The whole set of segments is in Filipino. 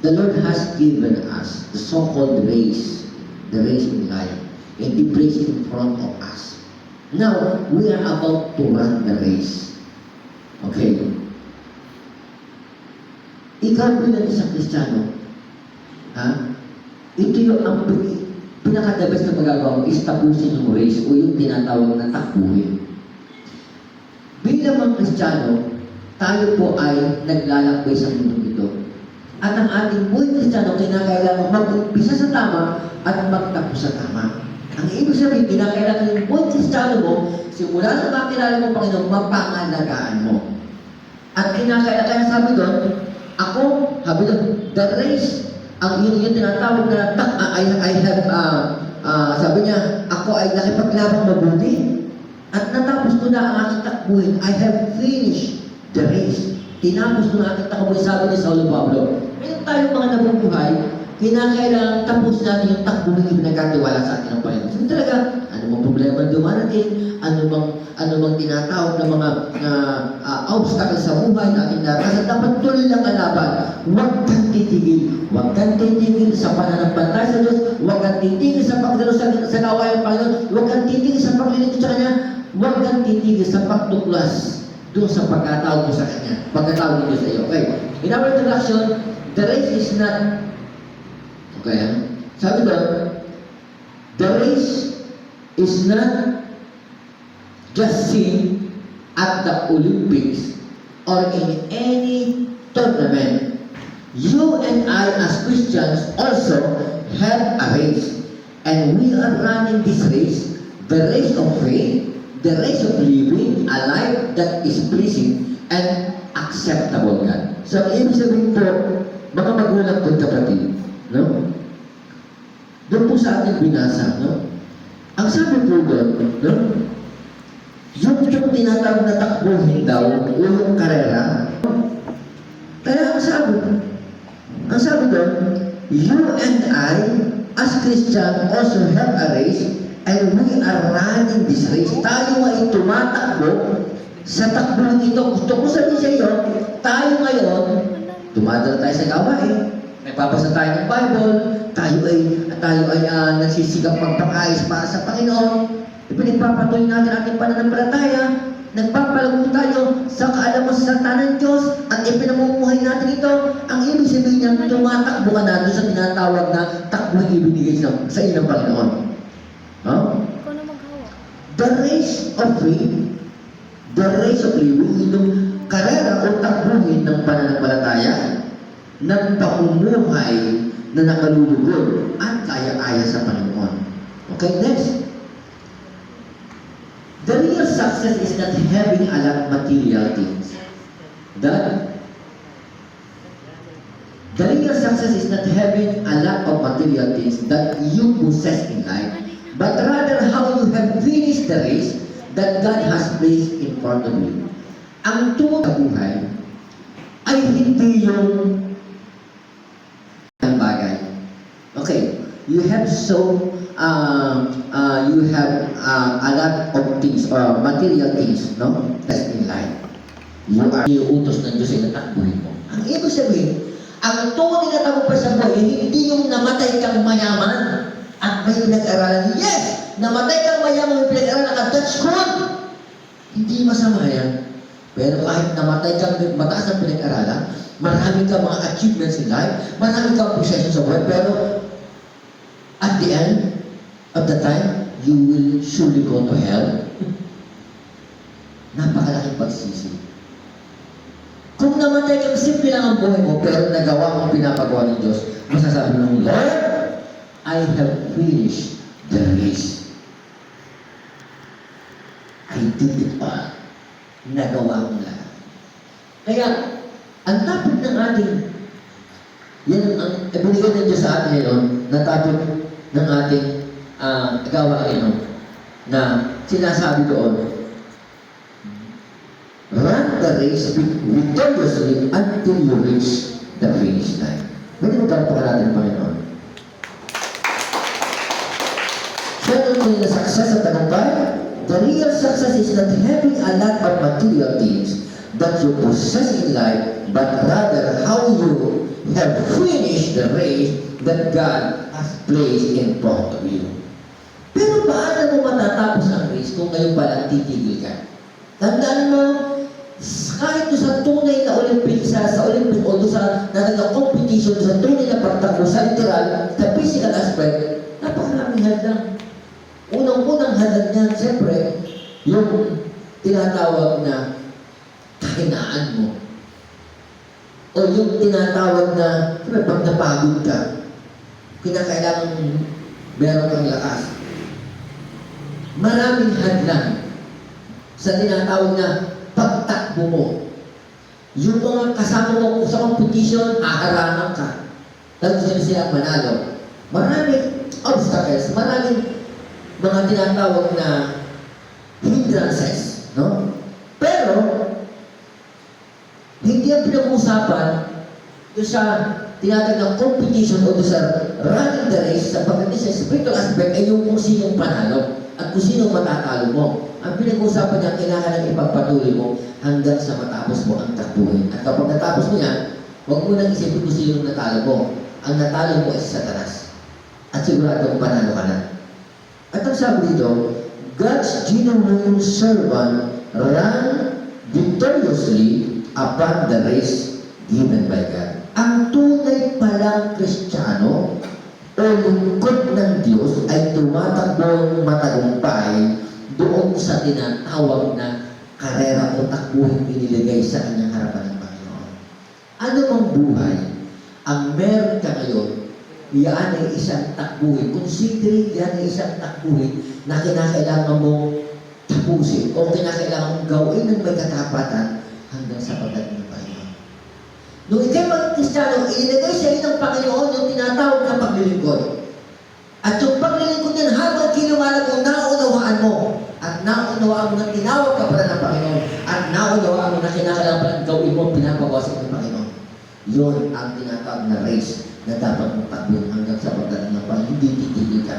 the Lord has given us the so-called race, the race in life, and He placed it in front of us. Now, we are about to run the race. Okay? Ikaw bilang isang Kristiyano, ito yung ang pinaka-the best na magagawa mo is tapusin yung race o yung tinatawag na takbuhin. Bilang mga Kristiyano, tayo po ay naglalakbay sa mundo ito. At ang ating buhay Kristiyano, kinakailangan mag-umpisa sa tama at magtapos sa tama. Ang ibig sabihin, kinakailangan yung buhay Kristiyano mo, simula sa makilala mo, Panginoon, mapangalagaan mo. At kinakailangan, sabi doon, ako, sabi doon, the race, ang yung tinatawag na, sabi niya, ako ay nakipaglabang mabuti. At natapos ko na ang aking takbuhin, I have finished the race. Tinapos ko na aking takbuhin, sabi ni Saulo Pablo. Ngayon tayo mga nabubuhay, kinakailangan tapos natin yung takbuhin yung pinagkatiwala sa atin ng Panginoon. So talaga, ano bang problema dumarating, ano bang tinatawag na mga obstacle sa buhay natin naranasan, dapat tuloy lang ang laban. Huwag kang titigil. Huwag kang titigil sa pananampantay sa Diyos. Huwag kang titigil sa pagdalo sa gawain ng Panginoon. Huwag kang titigil sa paglilingkod sa Kanya. Huwag kang titigil sa pagtuklas doon sa pagkatawag mo sa Kanya. Pagkatawag mo sa iyo. Okay. In our introduction, the race is not, okay, sabi doon, the race is not just seen at the Olympics or in any tournament. You and I as Christians also have a race. And we are running this race, the race of faith, the race of living a life that is pleasing and acceptable God. So, ibig sabihin po, mga magulang po kapatid, no? Doon po sa ating binasa, no? Ang sabi po doon, no? Yung tinatawag na takbuhin daw, yung karera. Kaya ang sabi doon, you and I, as Christian, also have a race, and we are running this race. Tayo ay tumatakbo sa takbuhin ito. Gusto ko sabihin sa iyo, tayo ngayon, tumadala tayo sa gawain, nagbabasa tayo ng Bible, tayo ay nagsisigap magpakaayos para sa Panginoon, ipinagpapatuloy natin ating pananampalataya, nagpapalago tayo sa kaalaman sa salita ng Diyos, at ipinamumuhay natin ito. Ang ibig sabihin niya, tumatakbo ka na doon sa tinatawag na takbo ibinigay sa iyo ng Panginoon. Huh? The race of faith, the race of living, yung karera o takbuhin ng pananampalataya, ng pamumuhay na nakalulugod at kaya-aya sa Panginoon. Okay, next. The real success is not having a lot of material things. The real success is not having a lot of material things that you possess in life, but rather how you have finished the race that God has placed in front of you. Ang tunay sa buhay ay hindi yung bagay. Okay, you have a lot of things or material things, no? That's in life. You are iuutos ng Diyos ay natakbuhin mo. Ang ibig sabihin, ang tunay na tagumpay sa buhay, hindi yung namatay kang mayaman at may pinag-aralan. Yes! Namatay kang mayaman, may pinag-aralan ka, that's good! Hindi masama yan. Pero kahit namatay kang mataas ang pinag-aralan, marami kang mga achievements in life, marami kang possessions sa buhay, pero at the end of the time, you will surely go to hell. Napakalaking pagsisi. Kung namatay kang simple lang ang buhay mo, pero nagawa mo ang pinapagawa ng Diyos, masasabi mo, Lord, I have finished the race. I did it all. Nagawa ko lahat. Kaya, ang topic ng ating, yan ang ibinigay ng Diyos sa atin ngayon, na topic ng ating gawain, na sinasabi doon, run the race victoriously until you reach the finish line. Pwede magkaroon natin, Panginoon. So, the success of tagumpay, the real success is not having a lot of material things that you possess in life, but rather how you have finished the race that God has placed in front of you. Pero paano mo matatapos ang race kung ngayon pa lang titigil ka? Tandaan mo, kahit doon sa tunay na Olympic, sa Olympic o doon sa competition, sa tunay na pagtakbo, sa literal, sa physical aspect, napakaraming hadlang. Unang-unang hadlang niyan, siyempre, yung tinatawag na kahinaan mo. O yung tinatawag na, siyempre, pag napagod ka, kinakailangan meron kang lakas. Maraming hadlang sa tinatawag na pagtakbo mo. Yung mga kasama mo sa competition, haharangan ka. Tapos sila manalo. Maraming obstacles, maraming mga tinatawag na hindrances, no? Pero, hindi ang pinag-uusapan doon sa tinatawag ng competition o doon sa running the race, sa pagdating sa spiritual aspect ay yung kung sinong panalo at kung sinong matatalo mo. Ang pinag-uusapan niya, kailangan ipagpatuloy mo hanggang sa matapos mo ang takbuhin. At kapag natapos mo yan, huwag mo nang isipin kung sinong natalo mo. Ang natalo mo ay si Satanas. At siguradong panalo ka na. At ang sabi dito, God's genuine servant ran victoriously upon the race given by God. Ang tunay palang Kristiyano o lingkod ng Diyos ay tumatakbong matagumpay doon sa tinatawag na karera o takbuhin iniligay sa kanyang harapan ng Panginoon. Ano mang buhay, ang meron ka ngayon, yan ay isang takbuhin. Consider yan ay isang takbuhin na kinakailangan mo tapusin o kinakailangan mong gawin ng may katapatan hanggang sa pagdating ng Panginoon. Nung ikay maging Kristiyano, ilinagay sa iyo ng Panginoon yung tinatawag na paglilingkod. At yung paglilingkod yan, habang kinumalag mo, naunawaan mo. At naunawaan mo na tinawag ka pala ng Panginoon. At naunawaan mo na kinakailangan pala gawin mo, pinapagawasin ng Panginoon. Yun ang tinatawag na race na dapat mong takbuhin hanggang sa pagdating ng Panginoon. Hindi titigil ka.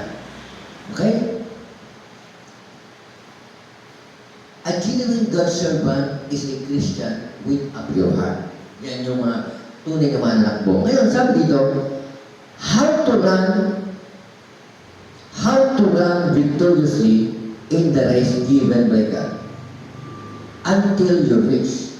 Okay? A genuine God's servant is a Christian with a pure heart. Yan yung mga tunay na manakbo. Ngayon, sabi dito, how to run victoriously in the race given by God until you reach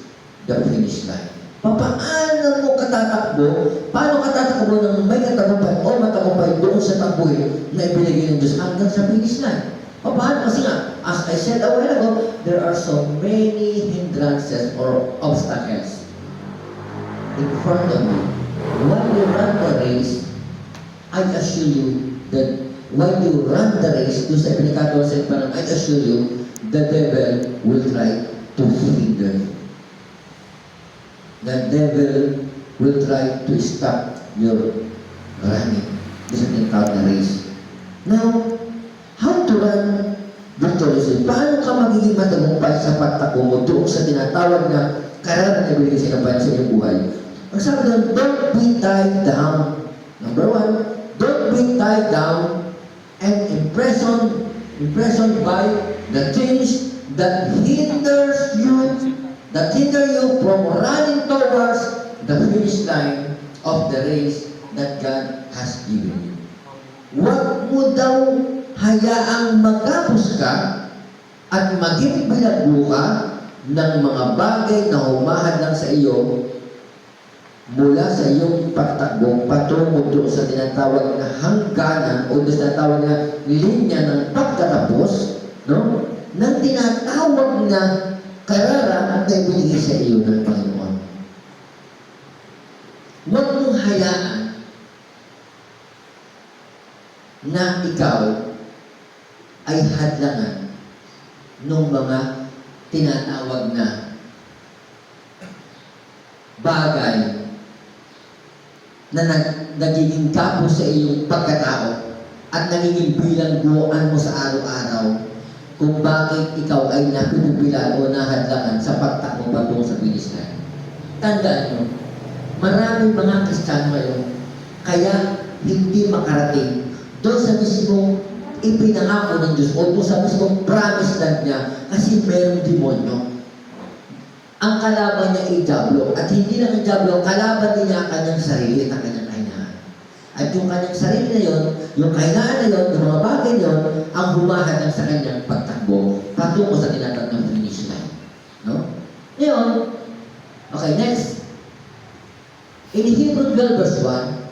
the finish line. Paano mo katatakbo? Paano katatakbo ng may katagumpay o matagumpay doon sa takbuhin na ibinigay ng Diyos hanggang sa finish line? Paano? Kasi nga, as I said a while ago, there are so many hindrances or obstacles in front of you. When you run the race, I assure you that when you run the race, doon sa Epicatoral said parang, I assure you, the devil will try to hinder you. The devil will try to stop your running. This is the race. Now, how to run victoriously? Paano ka magiging matagumpay sa pagtakbo mo doon sa tinatawag na karera na ibigay sa kampanya sa iyong buhay? Ang sabi doon, don't be tied down. Number one, don't be tied down and imprisoned by the things that hinder you from running towards the finish line of the race that God has given you. Huwag mo daw hayaang magkapos ka at maging bilagbo ka ng mga bagay na humahadlang sa iyo mula sa iyong pagtakbo patungo doon sa tinatawag na hangganan o sa tinatawag na linya ng pagkatapos, no? Ng tinatawag na karara na ibinigay sa iyo ng Panginoon. Huwag mong hayaan na ikaw ay hadlangan ng mga tinatawag na bagay na nagiging kapos sa iyong pagkatao at nagiging bilangguan mo sa araw-araw kung bakit ikaw ay napinubilan o nahadlangan sa pagtakbo patungo sa finish line. Tandaan mo, maraming mga Kristiyano ngayon kaya hindi makarating doon sa mismong ipinangako ng Diyos o doon sa mismong promise land niya kasi mayroong demonyo. Ang kalaban niya ay Diablo. At hindi lang ang Diablo, kalaban din niya ang kanyang sarili at ang kanyang kahinaan. At yung kanyang sarili na yun, yung kahinaan na yun, yung mga bagay na yun, ang humahadang sa kanyang pagtakbo patungo sa tinatawag finish line. No? Ngayon, okay, next. In Hebrew 12 verse 1,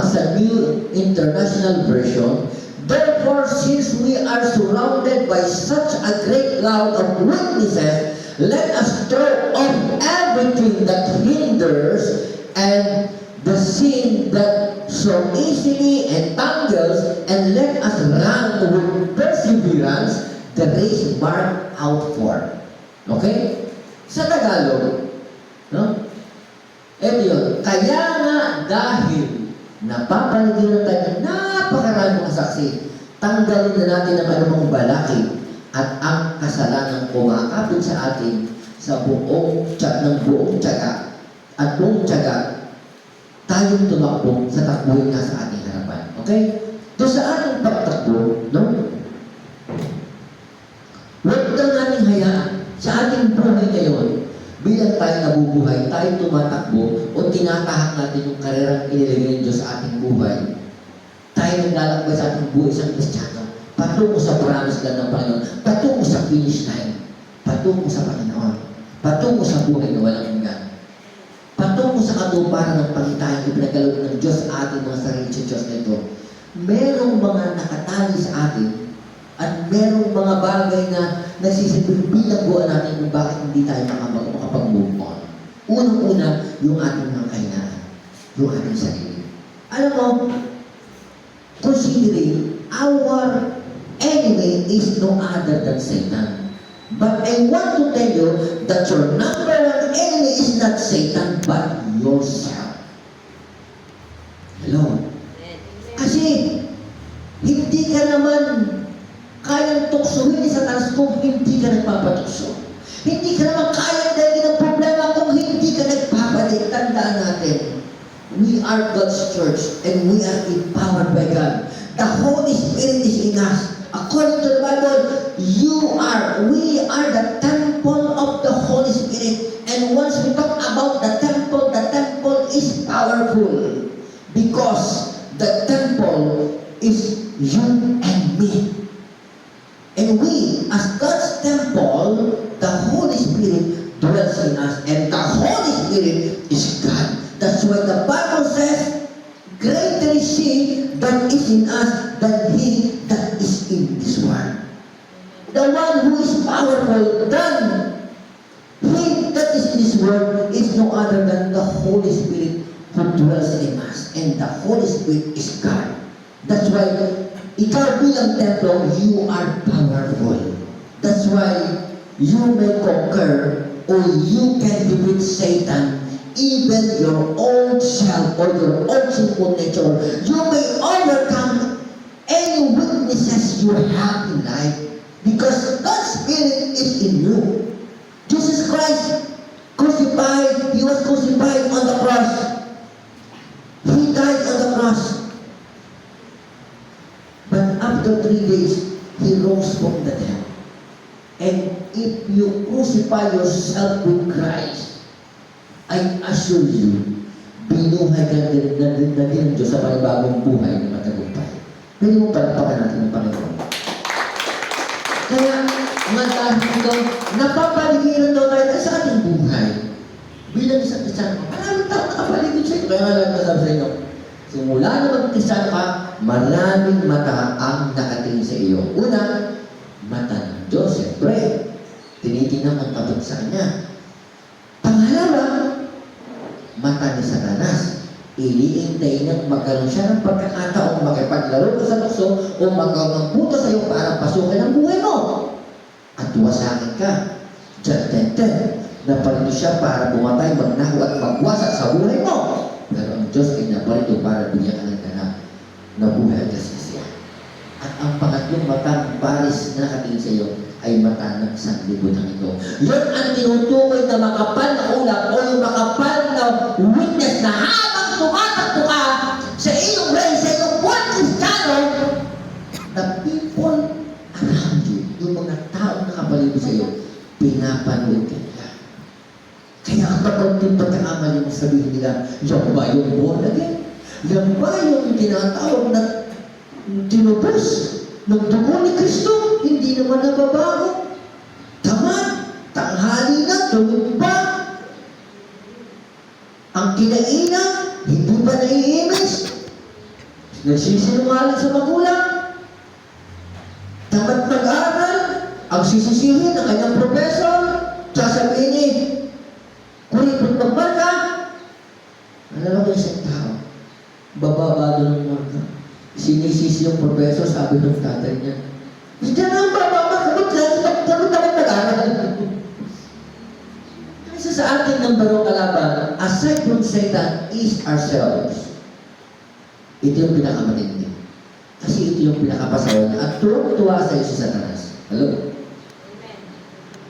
sa New International Version, therefore, since we are surrounded by such a great cloud of witnesses, let us throw off everything that hinders and the sin that so easily entangles, and let us run with perseverance the race marked out for. Okay? Sa Tagalog, no? Ito yun. Kaya nga dahil napapaligiran tayo ng napakaraming mga saksi, tanggalin na natin ang anumang balakid at ang kasalanang kumakapit sa atin sa buong tiyaga at buong tiyaga tayong tumakbo sa takbuhin na sa ating harapan. Okay? So sa ating pagtakbo, no? Huwag lang natin hayaan sa ating buhay ngayon, bilang tayo nabubuhay, tayo tumatakbo o tinatahak natin yung karerang inilagay ng Diyos sa ating buhay. Tayo naglalakbay sa ating buhay sa Kristiyano, patungo sa promise land ng Panginoon, patungo sa finish line, patungo sa Panginoon, patungo sa buhay na walang hanggan, patungo sa katuparan ng pangitayan na pinagkaloob ng Diyos sa ating mga sarili sa Diyos na ito. Merong mga nakatali sa atin at merong mga bagay na nagsisilbing bilang buwan natin kung bakit hindi tayo makapag-move on. Unang-una, yung ating mga kahinaan, yung ating sarili. Alam mo, considering our enemy is no other than Satan. But I want to tell you that your number one enemy is not Satan, but yourself. Hello? Kasi, hindi ka naman kayang tuksohin sa taas kung hindi ka nagpapatukso. Hindi ka naman kayang dahil ng problema kung hindi ka nagpapalik. Tandaan natin, we are God's church and we are empowered by God. The Holy Spirit is in us. According to the Bible, we are the temple of the Holy Spirit. And once we talk about the temple is powerful because the temple is you and me. And we, as God's temple, the Holy Spirit dwells in us. And the Holy Spirit is God. That's why the Bible says, greater is He that is in us than he that is in this world. The one who is powerful than he that is in this world is no other than the Holy Spirit who dwells in us. And the Holy Spirit is God. That's why ikaw bilang templo, you are powerful. That's why you may conquer or you can defeat Satan, even your own self or your own sinful nature. You may overcome any weaknesses you have in life because God's Spirit is in you. Jesus Christ crucified, He was crucified on the cross. He died on the cross. But after 3 days, He rose from the dead. And if you crucify yourself with Christ, I assure you, binuhay ka din ng Diyos sa panibagong buhay na matagumpay. Pwede mo palakpakan natin ang Panginoon. Kaya, mga dahil ito, napapaligiran daw tayo sa ating buhay. Bilang isang Kristiyano, maraming tao nakapaligid sa ito. Kaya nga lang nasabi sa inyo, simula na mag-Kristiyano ka, maraming mata ang nakatingin sa iyo. Una, mata ng Diyos, siyempre. Tinitingnan ang tapat sa Kanya. Pangalawa, mata ni Satanas. Iliintay niyang magkaroon siya ng pagkakataong makipaglaro ka sa tukso o magkaroon ng puto sa iyo para pasukin ang buhay mo. At wasakin ka. Diyan, na parito siya para bumatay, magnakaw at magwasak sa buhay mo. Pero ang Diyos ay naparito para bigyan ka ng ganap na buhay at kasisiya. At ang pangatlong mata ng Paris na nakatingin sa iyo ay mata ng sanglibutan ito. Yun ang tinutukoy na makapal na ulap o yung makapal na witness na habang tumatakbo ka sa iyong race, sa iyong buwan Kristiyano, the people around you, yung mga taong nakapaligid sa iyo, pinapanood ka nila. Kaya kapag yung pagkakamali mo sabihin nila, yung ba yung born again? Yan ba yung tinatawag na tinubos ng dugo ni Kristo? Hindi naman nababago. Tamad, tanghali na, tulog pa. Ang kinainan, hindi pa naiimis. Nagsisinungaling sa magulang. Tamad mag-aaral. Ang sisisihin ng kanyang professor. Sasabihin niya, kuripot magmarka. Alam mo isang tao, bababa doon ng marka. Sinisisi yung professor, sabi ng tatay niya, hindi na ang bababa, kabot lang nag-aaral. Isa sa ating nambarong kalaban, aside from Satan, is ourselves. Ito yung pinakamatindi. Kasi ito yung pinakapasawa niya. At tuwang-tuwa sa iyo si Satanas. Hello?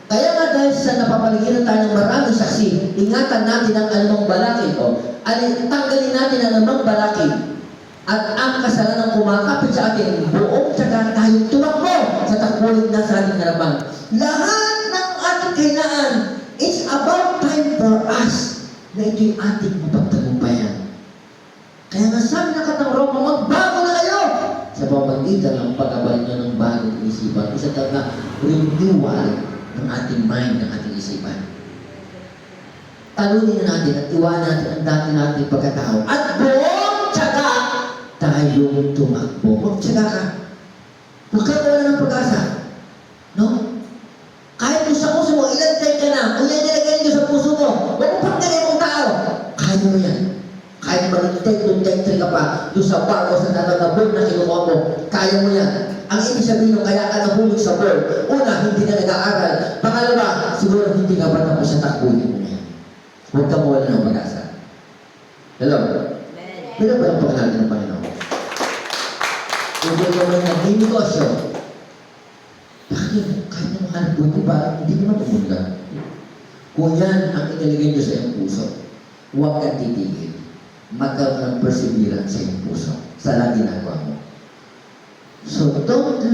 Kaya nga dahil sa napapaligiran tayo ng maraming saksi, ingatan natin ang anumang balakid o tanggalin natin ang anumang balakid at ang kasalanan kumakapit sa atin, buong tsaga tayong tumakbo sa takbuhin na sa ating harapan. Lahat ng ating kailangan, it's about time for us na ito'y ating mapagtagumpayan. Kaya nga sabi ng katang Roma, magbago na kayo sa pamagitan ng pagkabalik nyo ng bagong isipan. Isa talaga renewal ng ating mind, ng ating isipan. Talunin na natin at iwanan natin ang dati nating pagkatao. At buong tsaga tayong tumakbo. Magtsaga ka. Huwag ka wala ng pag-asa. No? Kahit kung sa puso mo, ilantay ka na. Kung yan nilagay nyo sa puso mo, huwag mo pagdalay mong tao. Kaya mo yan. Kahit mag-intay ka pa, doon sa bar o sa natatabog na kinuha mo, kaya mo yan. Ang ibig sabihin nung kaya ka nahulog sa board, una, hindi ka nag-aaral. Pangalawa, siguro hindi ka pa tapos sa takbuhin mo yan. Huwag ka mawala ng pag-asa. Hello? Pero ba ang pangalan ng Panginoon? Hindi ka man naging negosyo. Bakit? Kahit na mahanap buhay ba, hindi naman pumunta. Kung yan ang inilagay nyo sa iyong puso, huwag kang titigil. Magkaroon ng perseverance sa iyong puso sa lang ginagawa mo. So don't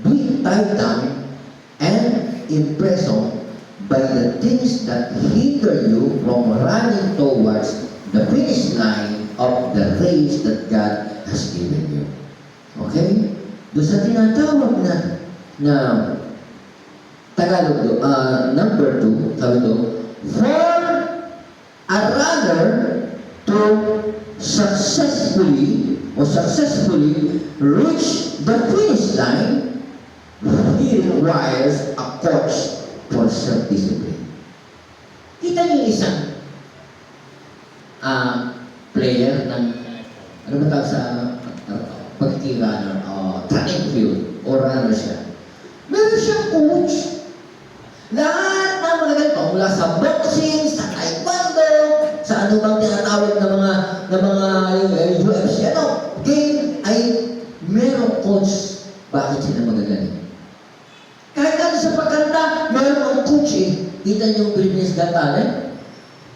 be tied down and imprisoned by the things that hinder you from running towards the finish line of the race that God has given you. Okay? Doon sa tinatawag na Tagalog, number 2, sabi ito, for a runner to successfully reach the finish line, he requires a coach for self-discipline. Kita niyo yung isang player ng, ano ba tawag sa pagtira ng track and field o runner siya. Meron siyang coach. Lahat ng mga ganito, mula sa boxing, sa taekwondo, sa ano bang tinatawag na mga UFC, game ay merong coach. Bakit sila magagaling? Kahit ano sa pagkanta, meron ang coach eh. Kita niyo yung Philippines Got Talent?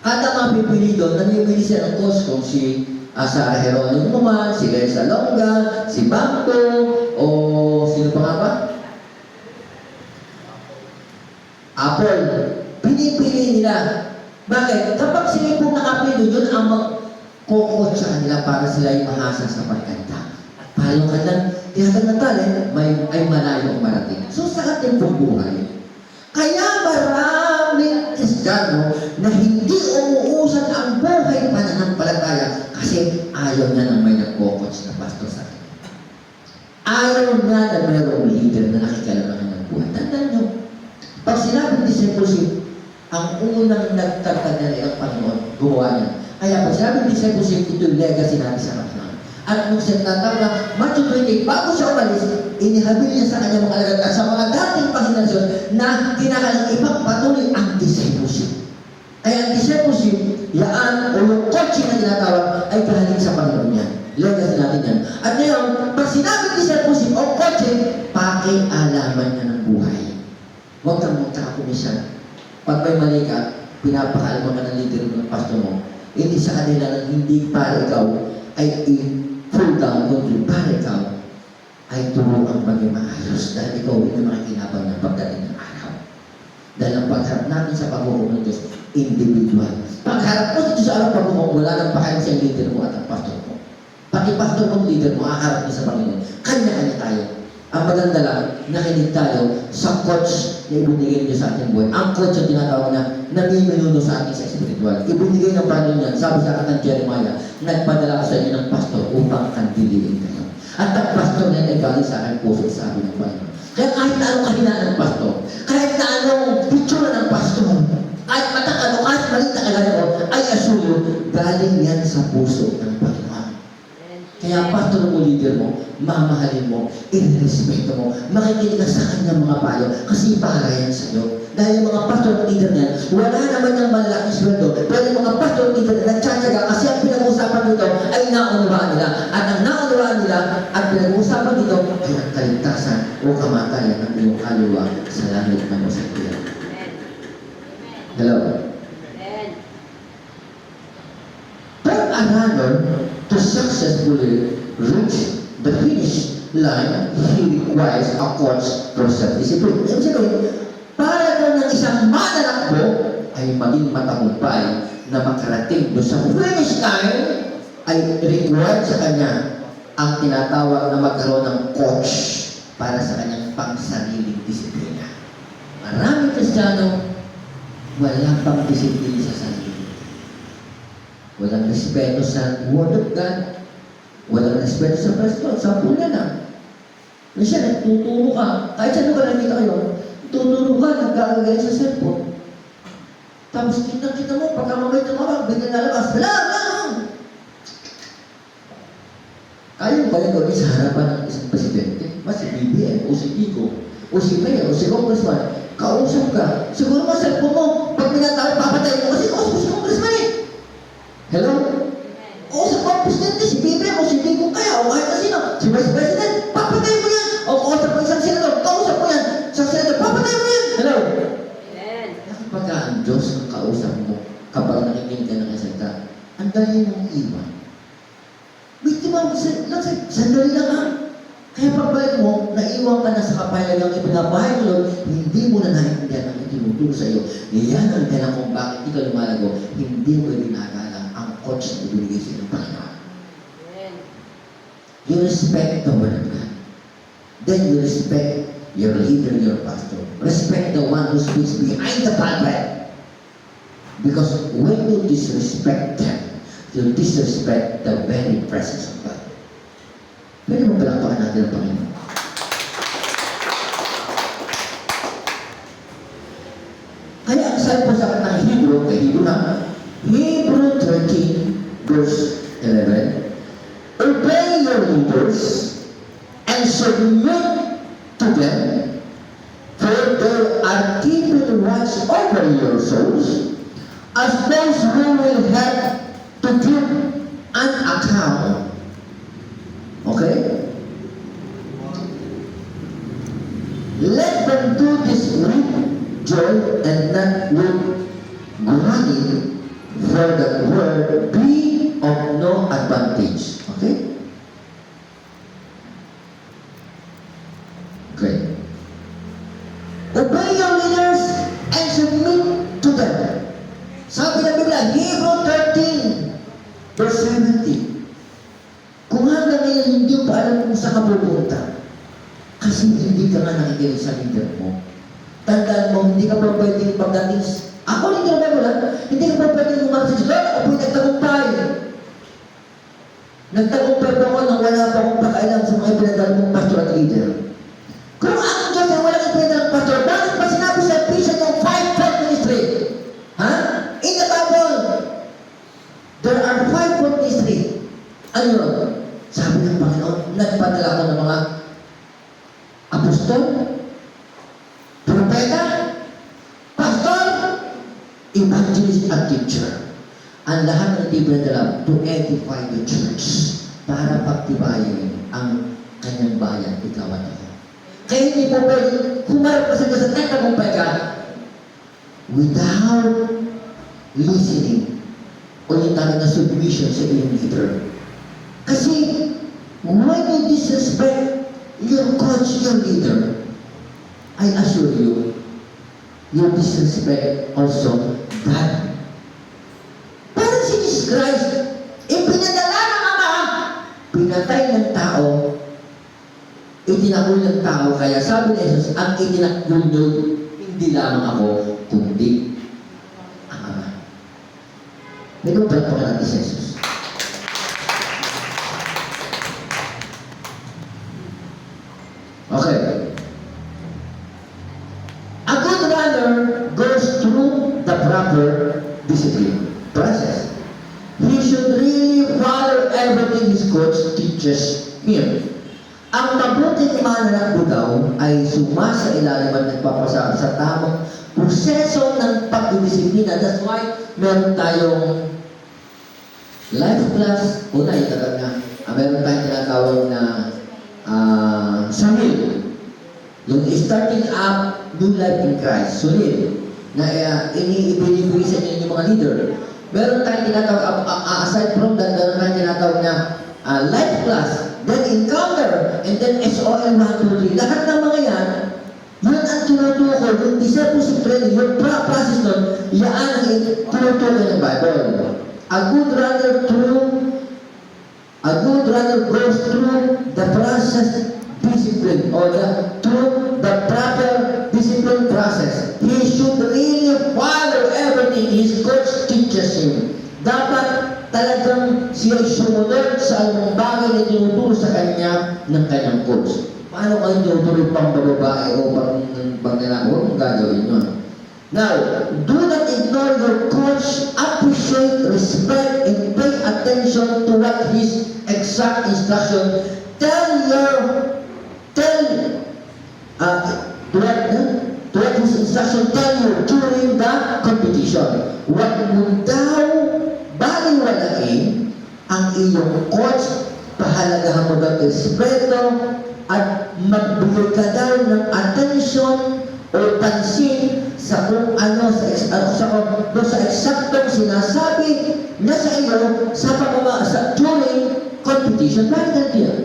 Kada mapipili doon, namimili siya ng coach kung si Sara Geronimo man, si Lesa Longa, si Bangko, o sino pa nga ba? Apple. Pinipili nila. Bakit? Kapag sila pong nakapili, yun ang mag-coach sa kanila para sila ay mahasa sa pagkanta. At paano ka lang, tiyatag na talent, ay malayo ang marating. So sa ating pong buhay, kaya maraming Kristiyano na hindi umuusad ang buhay pananampalataya kasi ayaw niya nang may nag-coach na pastor sa akin. Ayaw niya na mayroong leader na nakikalaman ng buhay. Tandaan niyo, pag sinabing discipleship, ang unang nagtatanda na ang Panginoon, gumawa niya. Kaya pag sinabing discipleship, ito yung legacy natin sa Panginoon. At nung siya tatawag na Matthew 28, bago siya umalis, inihabil niya sa kanyang mga alagad at sa mga dating Panginoon na kinakalang ipagpatuloy ang discipleship. Kaya ang discipleship, yaan o yung coaching na tinatawag ay galing sa Panginoon niya. Legacy natin yan. At ngayon, pag sinabing discipleship o coaching, pakialaman niya ng buhay. Huwag kang magkakapumisan. Pag may mali ka, pinapakalaman ka ng leader ng pastor mo, hindi sa kanila na hindi para ikaw ay i-pull down, kundi para ikaw ay turuan maging maayos dahil ikaw hindi makikinabang ng pagdating ng araw. Dahil ang pagharap natin sa pag-uunod Diyos, individual. Pagharap mo dito sa araw pagkukong wala nang pakialam sa leader mo at ang pastor mo. Pati pastor mo, leader mo, aarap niya sa Panginoon. Kanya-kanya tayo. Ang maganda lang, nakinig tayo sa coach na ibinigay niyo sa ating buhay. Ang coach ang tinatawag na namiminuno sa ating sa spiritual. Ibinigay ng Panginoon yan. Sabi sa akin ng Jeremiah, nagpadala ko sa inyo ng pastor upang kandiliin kayo. At ang pastor na yan ay galing sa aking puso, sabi ng Panginoon. Kaya kahit na anong kahinaan ng pastor, kahit na anong picture ng pastor, kahit matakano, kahit maliit na kagaya ko, ay asuyo, galing yan sa puso ng Panginoon. Kaya pastor mo, leader mo, mamahalin mo, inirespeto mo, makikinig ka sa kanyang mga payo, kasi para yan sa iyo. Dahil yung mga pastor at leader niyan, wala naman yung malaking sweldo, pero yung mga pastor at leader na nagtsatsaga kasi ang pinag-uusapan dito ay naunawaan nila. At ang naunawaan nila at pinag-uusapan dito ay ang kaligtasan o kamatayan ng iyong kaluluwa sa langit na mo sa iyo. Hello? But a runner to successfully reach the finish line, he requires a coach for self-discipline. Ibig sabihin, para daw ng isang mananakbo ay maging matagumpay na makarating doon sa finish line, ay required sa kanya ang tinatawag na magkaroon ng coach para sa kanyang pangsariling disiplina. Maraming Kristiyano, wala pang disiplina sa sarili. Walang respeto sa Word of God. Walang respeto sa pastor. Sampul na lang. Minsan, nagtuturo ka. Kahit saan ka nakita kayo, tuturo ka, nagkakagay sa cellphone. Tapos kita mo, pagka mamay tumawag, bigyan na labas. Wala! Ayaw ba yung gawin sa harapan ng isang presidente? Mas si BBM, o si Kiko, o si Mayor, o si Congressman, kausap ka. Siguro mga cellphone mo, pag pinatawag, papatay mo kasi kausap si Congressman eh. Hello? O sa mga presidente, si BBM, o si Kiko kaya, o kahit na sino, si Vice President, papatay mo yan. O kausap mo isang senador, kausap mo yan. Isang senador, papatay mo yan. Hello? Amen. Kapag ang Diyos ang kausap mo, kapag nakikinig ka ng salita, ang dali mong iwan. Biktima mo, sandali lang ha. Kaya pagbalik mo, naiwan ka na sa kapayagang ipinabahay mo, hindi mo na naiintindihan ang itinuturo sa iyo. Iyan ang dahilan kung bakit ikaw lumalago, hindi mo ginagalang ang coach na ibinigay sa iyong Panginoon. You respect the Word of God. Then you respect your leader, your pastor. Respect the one who speaks behind the pulpit. Because when you disrespect them, you disrespect the very presence of God. Pwede mo palakpakan natin ang Panginoon. Kaya ang sabi po sa akin ng Hebrew, Hebrew 13, verse 11, obey your leaders and submit to them, for they are keeping watch over your souls, as those who will have to give an account. Okay? Let them do this with joy and not with groaning, for the word be of no advantage. Okay? Great. Obey your leaders and submit to them. Sabi ng Biblia, Hebrew 13, verse 17. Kung hanggang ngayon hindi mo pa alam kung saan ka pupunta, kasi hindi ka nga nakikinig sa leader mo. Tandaan mo, hindi ka pa pwedeng pagdating, ako leader na mo lang, hindi ka pa pwedeng umaksig, Lord, ako po'y nagtagumpay. Nagtagumpay pa ako nang wala pa akong pakailan sa mga pinadala mong pastor at leader. Kung ang Diyos ay walang pinadala ng pastor, bakit pa sinabi sa Ephesians yung 5-fold ministry? Ha? In the Bible, there are 5-fold ministry. Ano yun? Sabi ng Panginoon, nagpadala ko ng mga apostol, propeta, pastor, evangelist at teacher. Ang lahat ng pinadala to edify the church para pagtibayin ang kanyang bayan, ikaw at ako. Kaya hindi po pwede humarap ka sa Diyos at nagtagumpay ka without listening o yung tawag na submission sa iyong leader. Kasi when you disrespect your coach, your leader, I assure you, you disrespect also God pinatay ng tao, itinakbo ng tao, kaya sabi ni Jesus, ang itinakbo nyo, hindi lamang ako, kundi ang Ama. May kumapalpakan natin si Jesus. Okay. A good runner goes through the proper discipline process. He should really follow everything his coach teaches him. Ang mabuting mananakbo daw ay sumasailalim at nagpapasa sa tamang proseso ng pagdidisiplina. That's why meron tayong life class. Una, yung talaga na meron tayong tinatawag na Samil. Yung starting up new life in Christ. Solid. Na ibinibigay sa inyo yung mga leader. Meron tayong tinatawag, aside from that, meron tayong tinatawag na life class. Then encounter. And then SOL 1, 2, 3. Lahat ng mga yan, yun ang tinutukoy. Yung discipleship training, yung process nun, yan ang tinutukoy ng Bible. A good runner goes through the process discipline or through the proper discipline process. He should really follow everything his coach teaches him. Dapat talagang siya sumunod sa anong bagay na tinuturo sa kanya ng kanyang coach. Paano kayo tinuturo pang babae o pang lalaki? Huwag mong gagawin yun. Now, do not ignore your coach. Appreciate, respect, and pay attention to what his exact instruction. To what his instruction tell you during the competition. Huwag mo daw baliwalain ang iyong coach. Pahalagahan mo daw respeto at magbigay ka daw ng attention o pansin sa kung ano sa eksaktong sinasabi niya sa iyo sa during competition. Bakit ganito yan?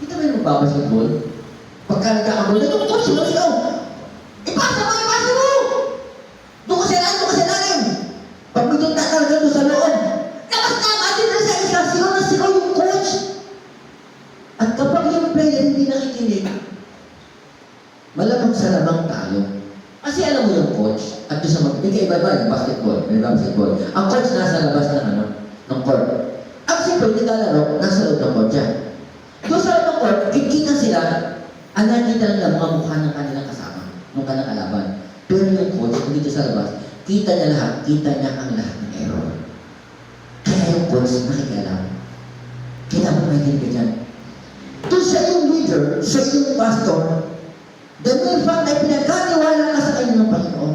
Kita mo yung magbabasketball? Pagka nagkakamol, yung coach mo siya, ipasa mo! Doon ka sa lalim! Pag may doon tatalaga doon sa loob, labas na natin na sa isa, sigaw yung coach! At kapag yung player hindi nakikinig, malamang sa lamang talo. Kasi alam mo yung coach, at doon sa may kaiba-iba yung basketball. Ang coach nasa labas ng court. Ang simple, naglalaro, nasa loob ng court yan. Doon sa loob ng court, kikita sila, nakita nila mga mukha ng kanilang kasama, ng kanilang kalaban. Pero yung coach, dito sa labas, kita niya ang lahat ng error. Kaya yung coach, nakikialam. Kaya mo may ka dyan. Doon sa iyong leader, sa iyong pastor, the mere fact ay pinagkaniwala ka sa kanya ng Panginoon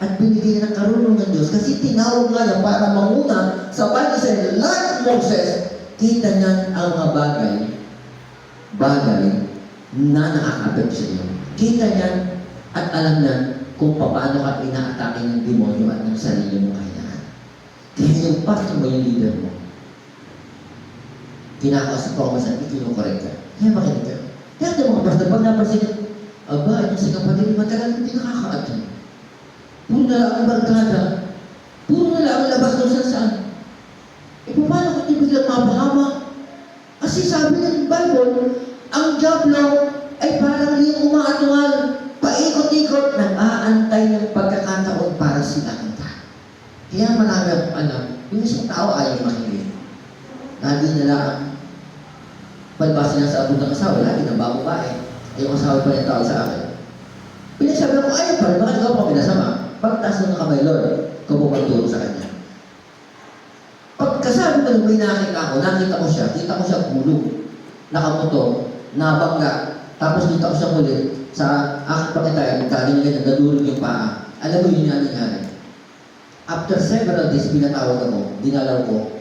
at binigay ng karunong ng Diyos kasi tinawag nga niya para manguna sa bagay sa like Moses, kita niya ang mga bagay na nakakapit sa iyo. Kita niya at alam niya kung paano ka inaatake ng demonyo at ng sarili mong kailangan. Kaya yung pastor mo, yung leader mo, kinakausap ko sa ikinukorek ka. Kaya makinig ka. Kaya ito mga pastor, pag napansin, aba, yung sa kapatid, matagal hindi nakakaatan. Puro na lang ang barkada. Puro na lang ang labas kung saan. Paano kung hindi biglang mapahama? Kasi sabi ng Bible, ang diablo ay parang liyong umaatungal, paikot-ikot, nag-aantay ng pagkakataon para sinakita. Kaya marami akong alam, yung isang tao ayaw makinig. Lagi na lang, palbasa niya sa abog ng asawa, lagi na babae. Yung asawa pa niya tawag sa akin. Pinasabi ko, ayaw pa rin, bakit ikaw pa pinasama? Pagtaas ng kamay, Lord, ikaw po magturo sa kanya. Pagkasabi ko nung may nakita ko siya, kita ko siya gulong, nakamoto, nabangga, tapos kita ko siya muli, sa aking pakitayan, ganyan, nadurog yung paa. Alam mo yun yung nangyari. After several days, pinatawag ako, dinalaw ko,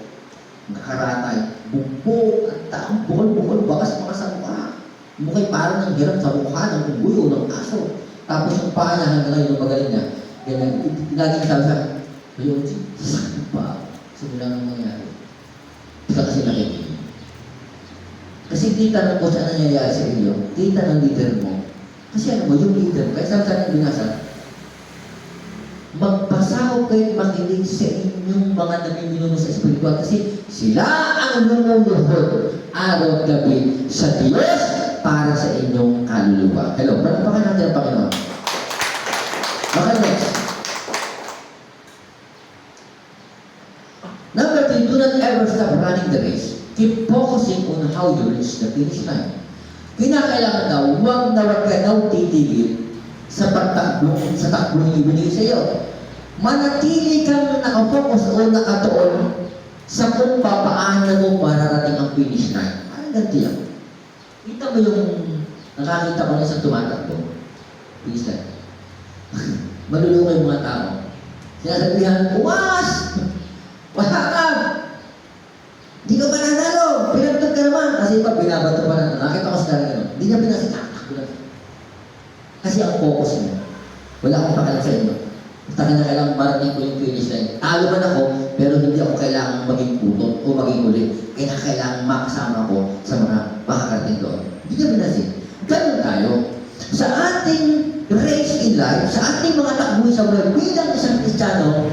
nakaratay, bugbog, at taong bukol, bakas sa mukha. Mukha'y parang ng hirap sa mukha ng unggoy o ng aso. Tapos yung paa niya hanggang ngayon, yung magaling niya, ganyan, laging sabi sa akin, ayun, sakit pa. Simula nang nangyari. Hindi ka kasi nakikinig. Kasi kita ng coach ang nangyayari sa inyo, kita ng leader mo. Kasi ano mo, yung leader mo, kaya sabi sa akin binasa, magpasaw kayo makinig sa inyong mga namiminuno sa espiritual kasi sila ang ang lumuluhod araw-gabi sa Diyos para sa inyong kaluluwa. Hello, palakpakan natin ang Panginoon. Okay, next. Number 3, do not ever stop running the race. Keep focusing on how you reach the finish line. Kinakailangan daw, huwag ka daw titigil sa pagtakbo, sa takbo yung ibinigay sa iyo. Manatili kang nakafocus o nakatuon sa kung papaano mo mararating ang finish line. Parang ganito yan. Kita mo yung nakakita ko na sa tumatakbo. Finish line. Malulungan yung mga tao. Sinasabihan, uwas! Wala ka! Di ka mananalo! Pinagtag ka naman! Kasi pag binabato pa na, nakita ko sa gano'n, hindi niya pinasitaktak. Kasi ang focus mo, wala akong pakalang sa inyo. Basta kailangan marating ko yung finish line. Talo man ako, pero hindi ako kailangan maging putot o maging uli. Kaya kailangan makasama ko sa mga makakarating doon. Hindi niya pinasin. Ganun tayo. Sa ating race in life, sa ating mga takbo sa buhay, bilang isang Kristiyano,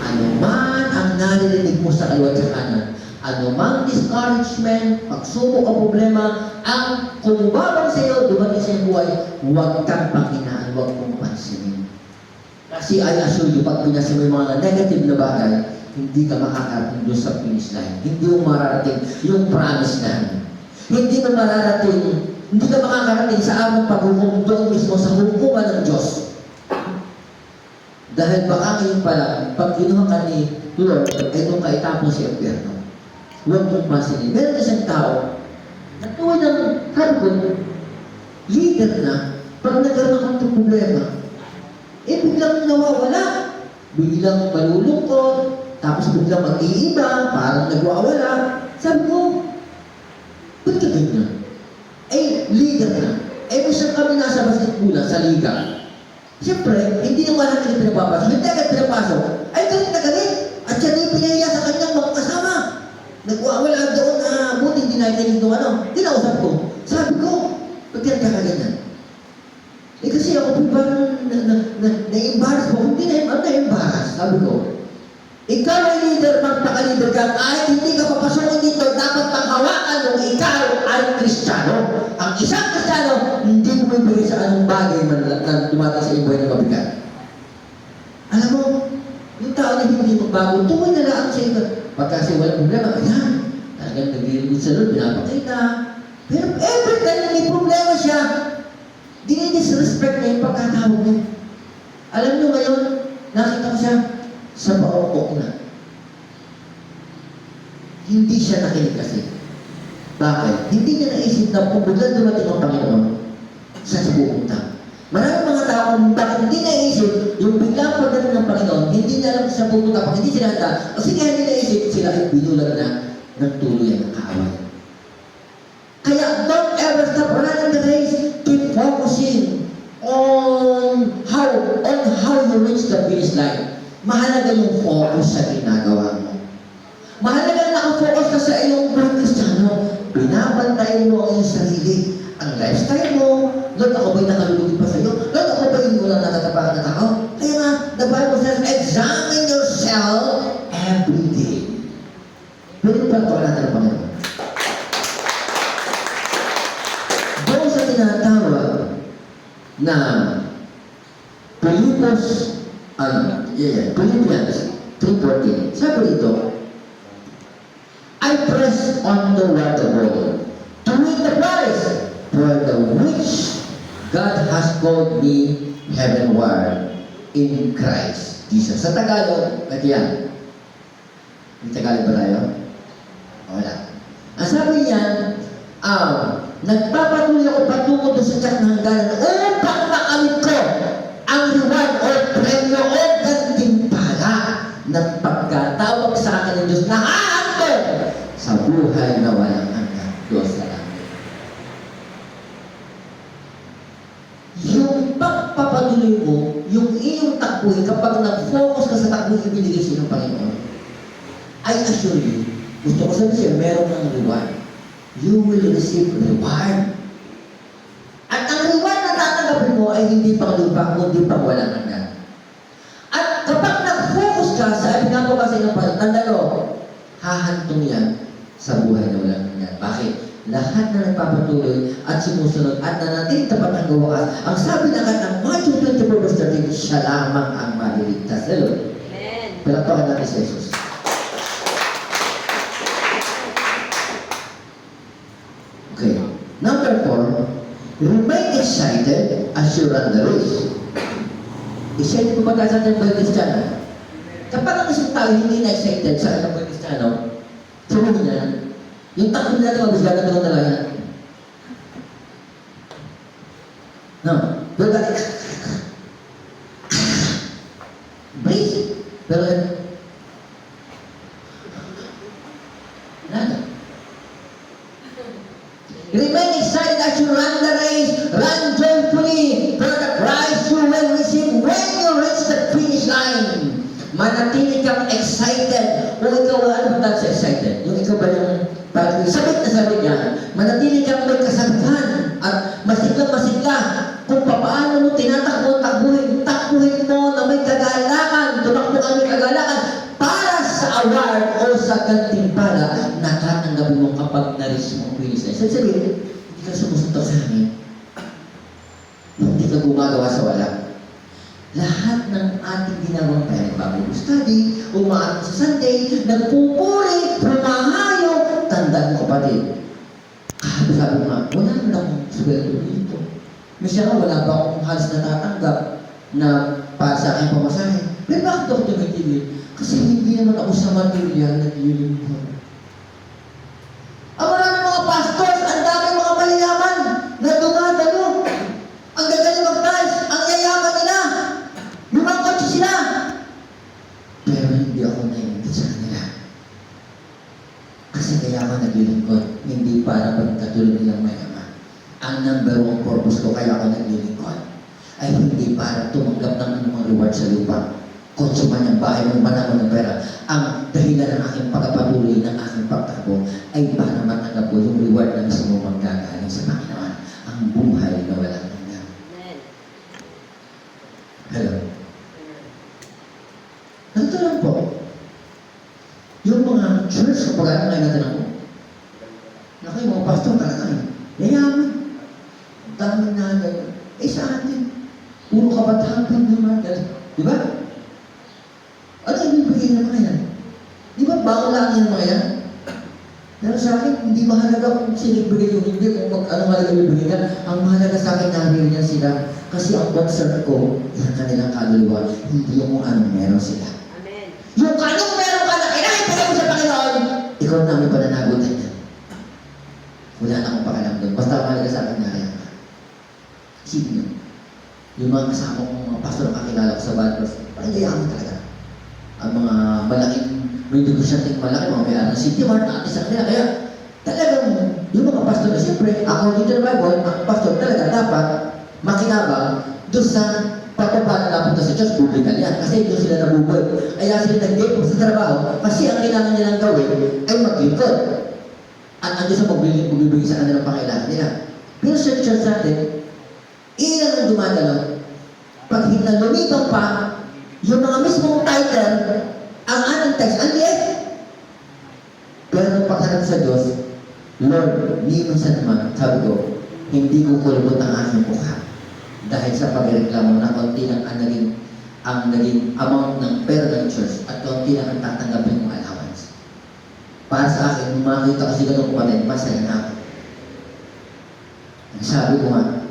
ano man ang naririnig mo sa kaliwa at sa kanan, ano mang discouragement, pagsubok o problema, ang kumubabang sa iyo, dumating sa iyong buhay, huwag kang panghinaan, huwag mong pansinin. Kasi I assure you, pag pinasin mo yung mga negative na bagay, hindi ka makakarating doon sa finish line. Hindi mo mararating yung promise land. Hindi mo mararating, hindi ka makakarating sa aming paghukom doon mismo sa hukuman ng Diyos. Dahil baka ngayon pala, pag kinuha ka ni Lord, ay doon ka itapon sa impyerno. Huwag mong pansinin. Meron isang tao, na tuwa ng harbon, leader na, pag nagkaroon ng problema, biglang nawawala. Biglang malulungkot, tapos biglang mag-iiba, parang nagwawala. Sabi ko, ba't ka ganyan? Leader na. Minsan kami nasa basketball sa liga. Siyempre, hindi naman natin pinapapasok. Hindi agad pinapasok. Galit na galit. At siya din pinaya sa kanyang mga kasama. Nagwawala doon, buti hindi natin yung Dinausap ko. Sabi ko, ba't ka nagkakaganyan? Kasi ako parang na-embarrass ko. Hindi na-embarrass. Sabi ko, ikaw ay leader, magpaka-leader ka, kahit hindi ka papasok dito, dapat panghawakan nung ikaw ay Kristiyano. Ang isang Kristiyano, hindi mo bibigay sa anong bagay na dumating sa iyong buhay na mabigat. Alam mo, yung tao na hindi magbago, tuloy na lang sa iyo. Pagkasi walang problema, ayan, talagang nag-iirigid sa Lord, pinapakita. Pero every time na may problema siya, dinidisrespect niya yung pagkatawag niya. Alam niyo ngayon, nakita ko siya sa paokok na. Hindi siya nakinig kasi. Bakit? Hindi niya naisip na kung biglang dumating ang Panginoon, saan siya pupunta. Maraming mga tao kung bakit hindi naisip, yung biglang pagdating ng Panginoon, hindi niya alam siya pupunta, pag hindi sila handa, kasi kaya hindi naisip, sila ay binulag na ng tuluyan ng kaaway. Kaya don't ever stop running the race. Keep focusing on how you reach the finish line. Mahalaga yung focus sa ginagawa mo. Mahalaga na nakafocus ka sa iyong buhay Kristiyano. Binabantayan mo ang iyong sarili. Ang lifestyle mo, Lord, ako ba'y nakalulugod pa sa iyo? Lord, ako ba'y hindi mo lang natatapakan na tao? Kaya nga, the Bible says, examine yourself every day. Pwede pa ito natin ang Panginoon. Doon sa tinatawag na Philippians 3:14. Sabi dito, I press on the water goal to win the prize for the which God has called me heavenward in Christ Jesus. Sa Tagalog, yan. May Tagalog ba tayo? Wala. Ang sabi niyan, nagpapatuloy ako patungo doon sa tiyak ng hangganan upang makamit ko ang reward o premyo o gantimpala ng pagkatawag sa akin ng Diyos na haantong sa buhay na walang hanggan. Diyos na lang. Yung pagpapatuloy mo, yung iyong takbuhin, kapag nag-focus ka sa takbuhin ibinigay sa ng Panginoon, I assure you, gusto ko sabihin siya, meron ng reward. You will receive reward. At ang reward na tatanggapin mo ay hindi pang lupa, kundi pang walang hanggan. At kapag nag-focus ka sa ibinago kasi ng Panginoon, tandalo, hahantong yan sa buhay na walang ganyan. Bakit? Lahat na nagpapatuloy at sumusunod at nanatiling tapat hanggang wakas. Ang sabi na ng Matthew 24 verse 13, siya lamang ang maliligtas. Hello? Amen. Palakpakan natin si Jesus. Okay. Number 4, remain excited as you run the race. Excited po ba tayo sa ating mga Kristiyano? Kapag ang isang tao hindi na excited sa ating mga Kristiyano, sabihin niya, yung takbo natin mabisgana ito ng talaga. No? Pero dati, brace. Pero, nada. Remain excited as you run the race. Run joyfully for the prize you will receive when you reach the finish line. Manatili kang excited. O ikaw, ano ba sa excited? Yung ikaw ba yung parang sabit na sabit niya? Manatili kang may kasabihan at masigla kung paano mo takbuhin mo na may kagalakan, tumakbo ka may kagalakan para sa award o sa gantimpala na tatanggapin mo kapag na-reach mo ang finish line. Sabihin, hindi ka sumusuntok sa hangin. Hindi ka gumagawa sa wala. Lahat ng ating ginawang tayo, Bible study, umaat sa Sunday, nagpupuri, pumahayo, tandaan mo kapatid. Sabi mo nga, wala na akong sweldo dito. Misya nga, wala ba akong halos natatanggap na para sa aking pamasahe. Pero bakit ako tumitigil? Kasi hindi naman ako sa material naglilingkod. Ang maraming mga pastors, ang daming mga mayayaman na dumadalo. Ang gagaling mag-tiles, ang yayaman nila. Lumang kotse sila. Pero hindi ako naiingit sa kanila. Kasi kaya ako naglilingkod, hindi para pagkatulong nilang mayaman. Ang number one purpose ko kaya ako naglilingkod ay hindi para tumanggap ng anumang reward sa lupa. Kotse man yung bahay mo, manamon ng pera. Ang dahilan ng aking pagpapatuloy ng aking pagtakbo ay para matanggap ko yung reward na mismo manggagaling sa Panginoon. Ang buhay na walang hanggan. Hello? Ganito lang po. Yung mga church, kapag ano ngayon natin ako, naku, yung mga pastor talaga eh. Yayaman. Ang daming na gano'n. Eh sa atin, puro kabataan pa naman. Di ba? Ano yung bibigay ng mga yan? Di ba bago lang yung mga yan? Pero sa akin, hindi mahalaga kung sino bigay yung hindi, kung ano mahalaga bibigay ka. Ang mahalaga sa akin, narinig niya sila. Kasi ang concern ko, yung kanilang kaluluwa, hindi yung kung anong meron sila. Amen. Yung anong meron ka na kailangan mo sa Panginoon, ikaw na may pananagutan niya. Wala na akong pakalam doon. Basta mahalaga sa akin na yan. Isipin niyo, yung mga kasama kong mga pastor na kakilala ko sa Bible, parang yayaman talaga. Ang mga malaking, may negosyanteng malaki, mga may arang city mart, natin sa kanila. Kaya talagang, yung mga pastor na siyempre, according to the Bible, ang pastor talaga dapat makinabang doon sa pagpapala napunta sa Diyos, publikan yan. Kasi doon sila nabubuhay. Kaya sila nag-depot sa trabaho, kasi ang kailangan nilang gawin ay maglingkod. At ang Diyos ang magbibigay sa kanilang pangailangan nila. Pero sa church natin, ilan ang dumadalo. Pag lumibang pa, yung mga mismong title, ang anong text, ang liit. Pero pagharap sa Diyos, Lord, ni minsan naman, sabi ko, hindi ko kulubot ang aking mukha. Dahil sa pagreklamo na konti lang ang naging amount ng pera ng church at konti lang ang tatanggapin ng allowance. Para sa akin, makita ko si ganun kumatin, masaya na ako. Sabi ko nga,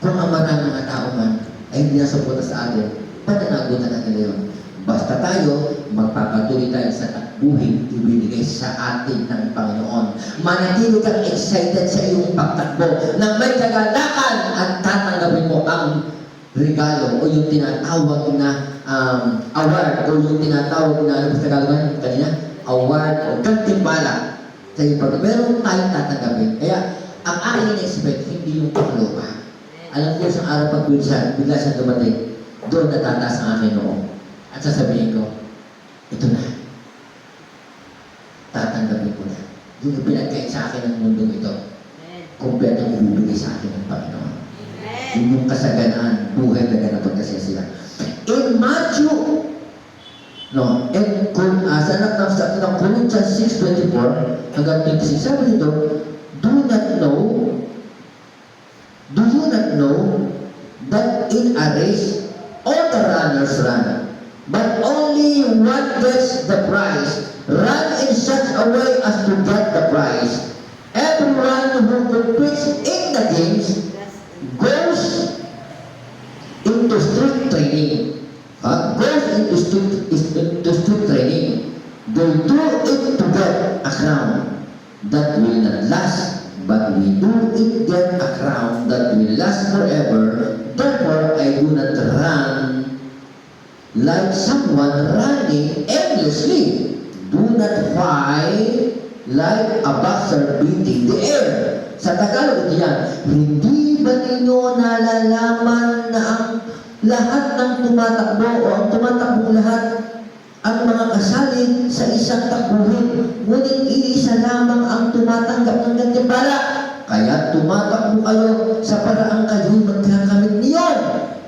kung ang maraming mga tao man ay hindi nasuporta sa atin, pananagutan na nila yun. Basta tayo, magpapatuloy tayo sa takbuhin ibinigay sa atin ng Panginoon. Manatili kang excited sa iyong pagtakbo nang may kagalakan at tatanggapin mo ang regalo o yung tinatawag na award o yung tinatawag na, ano sa Tagalog kanina? Award o gantimpala sa iyong pagtakbo. Meron tayong tatanggapin. Kaya, ang aking in-expect, hindi yung panglupa. Alam ko isang araw pag bigla siya dumating, doon natataas ang aking noo. At sasabihin ko, ito na. Tatanggapin ko na. Yung pinagkain sa akin ng mundong ito, kompletong ibibigay sa akin ng Panginoon. Yun yung kasaganaan, buhay na ganapag kasi sila. In Matthew No, and kung sa anak ng Corinthians 6:24 hanggang 26, sabi nito, do you not know that in a race all the runners run, but only one gets the prize? Run in such a way as to get the prize. Everyone who competes in the games goes into strict training. Goes into strict training. They do it to get a crown that will not last, but we do it get a crown that will last forever. Therefore, I do not run like someone running endlessly. Do not fight like a boxer beating the air. Sa Tagalog ito yan, hindi ba ninyo nalalaman na ang lahat ng tumatakbo o ang tumatakbong lahat ang mga kasali sa isang takbuhin, ngunit iisa lamang ang tumatanggap ng gantimpala. Kaya tumatakbo kayo sa paraang kayo magkakamit niyon.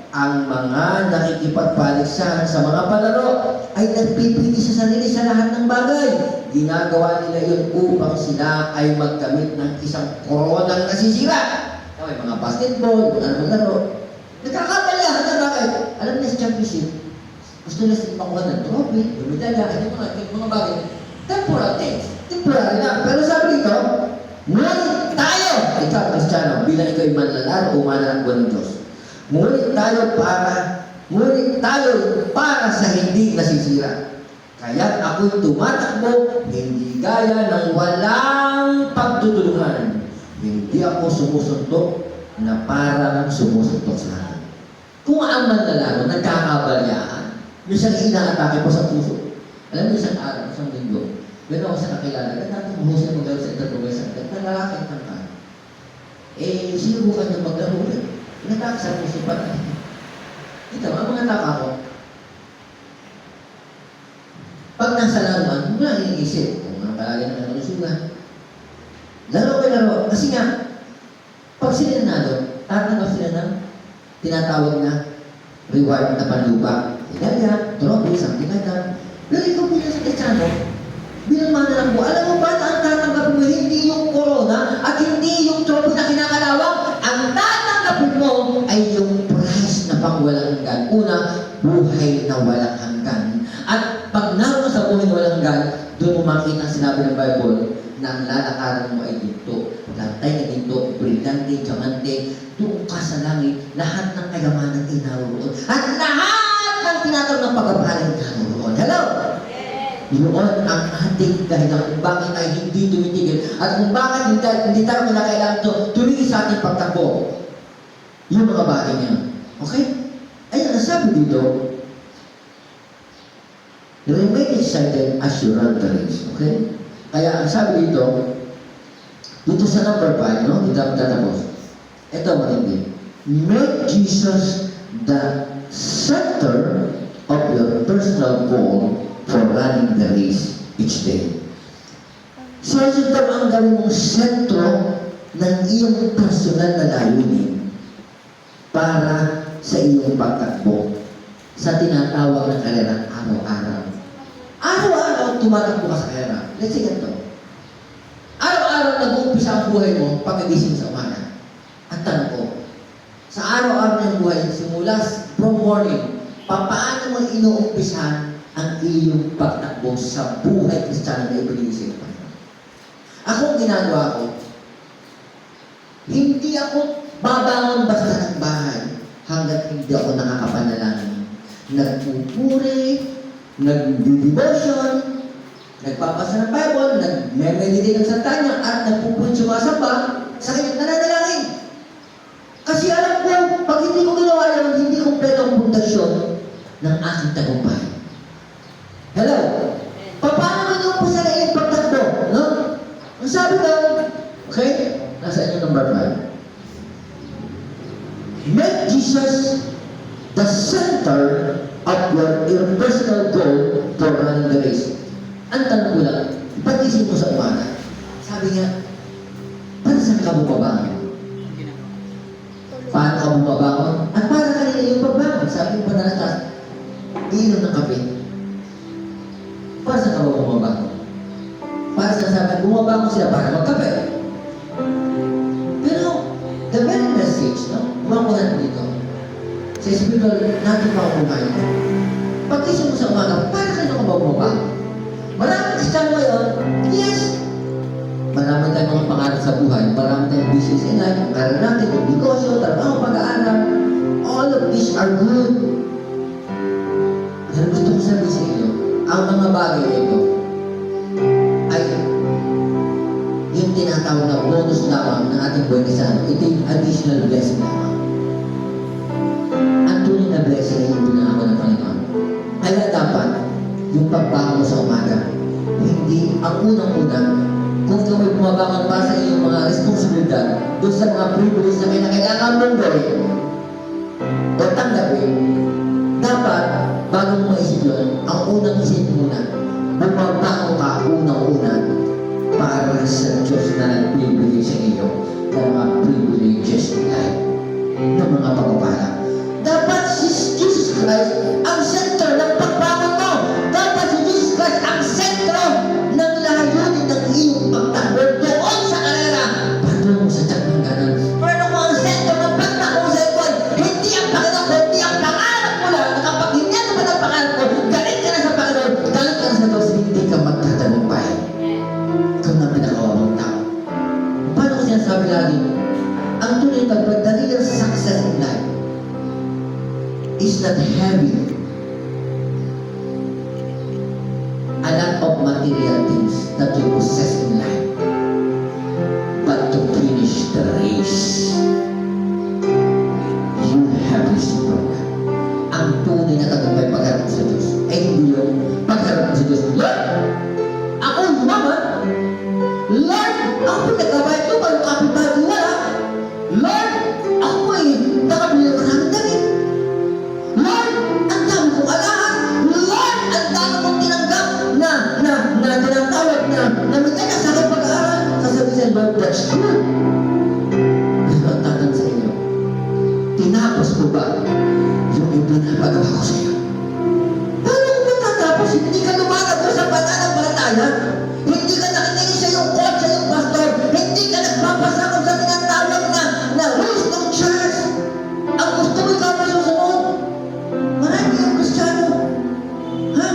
Ang mga nakikipagpaligsahan sa mga palaro ay nagpipili sa sarili sa lahat ng bagay. Ginagawa nila yun upang sila ay magkamit ng isang koronang nasisira. May mga basketball, mga anong laro. Nagkakapalahan na bakit? Alam niya sa championship, gusto nila silang makuha ng trophy, medalya, at mga bagay. Temporal things. Temporary na. Pero sabi dito, ngunit tayo, ikaw, Kristiyano, bilang ikaw ay manlalaro o manlalanggo ng Diyos. Ngunit tayo para sa hindi nasisira. Kaya ako'y tumatakbo, hindi gaya ng walang pagtutulungan. Hindi ako sumusuntok na parang sumusuntok sa akin. Kung ang manlalaro, nagkakabalyaan, minsan inaatake po sa puso. Alam mo, isang araw, isang linggo, meron ako sa kakilala, natin mahusay mag-alala sa interprobesa, na lalaki ng kanya. Sinubukan niya maglaro ulit. Natake sa puso pa na. Ito, ang mga taka ko, pag nasa laruan, muna iniisip, kung mga palagi naman nalusugan, laro kay laro. Kasi nga, pag sila nanalo, tatanggap sila ng tinatawag na reward na panlupa. Medalya, trophy, something like that. Pero ikaw bilang sa Kristiyano, bilang manalang mo, alam mo ba na ang tatanggap mo hindi yung corona at hindi yung trophy na kinakalawang? Ang tatanggapin mo ay yung prize na pang walang hanggan. Una, buhay na walang hanggan. At pag naroon sa buhay na walang hanggan, doon mo makita ang sinabi ng Bible na ang lalakaran mo ay ginto. Lantay na ginto, brilyante, diamante, doon ka sa langit, lahat ng kayamanan ay naroon. At lahat ng tinatawag ng pagkapalan ay naroon. Hello? Yun ang ating dahilan kung bakit tayo hindi tumitigil at kung bakit hindi tayo kinakailangan tumigil sa ating pagtakbo. Yung mga bagay niya. Okay? Ayan, nasabi dito, remain excited as you run the race. Okay? Kaya ang sabi dito sa number 5, no? Dito ang tatapos. Ito matindi. Make Jesus the center of your personal goal for running the race each day. So, ito ang gawin mong sentro ng iyong personal na layunin para sa iyong pagtakbo sa tinatawag na karera araw-araw. Araw-araw tumatakbo ka sa karera. Let's say ganito. Araw-araw nag-uumpisa ang buhay mo pagkagising sa umaga. At tanong ko, sa araw-araw ng buhay, simula from morning, paano mo inuumpisahan ang iyong pagtakbo sa buhay Kristiyano na ibinigay pa? Ako ang ginagawa ko, hindi ako babangon basta ng bahay hanggat hindi ako nakakapanalangin. Nagpupuri, nag-devotion, nagpapasa ng Bible, nag-meditate ng santanya, at nagpupunit sumasamba sa kanyang nananalangin. Kasi alam ko, pag hindi ko ginawa yun, hindi kompleto ang pundasyon ng aking tagumpay. Hello? Paano mo nung sa iyong pagtakbo? No? Ang sabi daw, okay? Nasa inyo number 5. Make Jesus the center of your personal goal for running the race. Ang tanong ko lang, pag-isip mo sa umaga, sabi nga, para saan ka bumabangon? Paano ka bumabangon? At para kanina yung pagbangon, sabi mo pa na inom ng kape. sinasabi, bumaba ko sila para magkape. Pero, the very message, no? Bumaba ko natin dito. Sa spiritual, natin pa ako kumain. Pag-isip mo sa umaga, para kayo ka bumaba? Maraming Kristiyano ngayon, yes. Marami tayong mga pangarap sa buhay, marami tayong business in life, meron natin yung negosyo, trabaho, pag-aaral. All of these are good. Pero gusto ko sabihin sa inyo, ang mga bagay na ito ay yung tinatawag na bonus lamang ng ating buhay kasama. Ito yung additional blessing lamang. Ang tunay na blessing ay yung pinangako ng Panginoon. Kaya dapat, yung pagbangon mo sa umaga, hindi ang unang-una, kung ikaw may bumabangon pa sa iyong mga responsibilidad, doon sa mga privilege na kailangan mong gawin o tanggapin, dapat, bago mo maisip yun, ang unang isip muna, bumabangon ka unang-una para sa Diyos na nagbibigay sa iyo ng mga privileges in life, ng mga pagpapala. Dapat si Jesus Christ ang sentro ng pagbangon mo. Dapat si Jesus Christ ang sentro ng layunin ng iyong pagtakbo doon sa karera. Patungo mo sa tiyak ng ganon. Pero kung ang sentro ng pagtakbo sa iyo ay hindi ang Panginoon, hindi ang pangarap mo lang, na kapag hindi ang naman ang pangarap mo, galit ka na sa Panginoon, galit ka na sa Diyos, hindi ka magtatagumpay. Ikaw na pinakawawang tao. Paano ko sinasabi lagi? Ang tunay na pagdali ng success in life is not having a lot of material things that you possess in life, but to finish the race. You have received from that. Ang tunay na tagumpay pagharap sa Diyos ay hindi yung pagharap sa Diyos. Lord, ako yumaman. Lord, ako pinagkabayad ko ba yung kapitbahay ko wala? Lord, ako ay nakabili ng maraming damit. Lord, ang dami kong alahan. Lord, ang dami kong tinanggap na tinatawag na may kanya sa aking pag-aaral. Sasabihin, Lord, that's good. Pero ang tanong sa inyo, tinapos mo ba yung ipinapagawa ko sa iyo? Paano kung matatapos? Hindi ka lumalabas sa pananampalataya. Hindi ka nakikinig sa iyong coach, sa iyong pastor. Hindi ka nagpapasakot sa tinatawag na rules ng church. Ang gusto mo ikaw masusunod. Marami ang Kristiyano. Ha?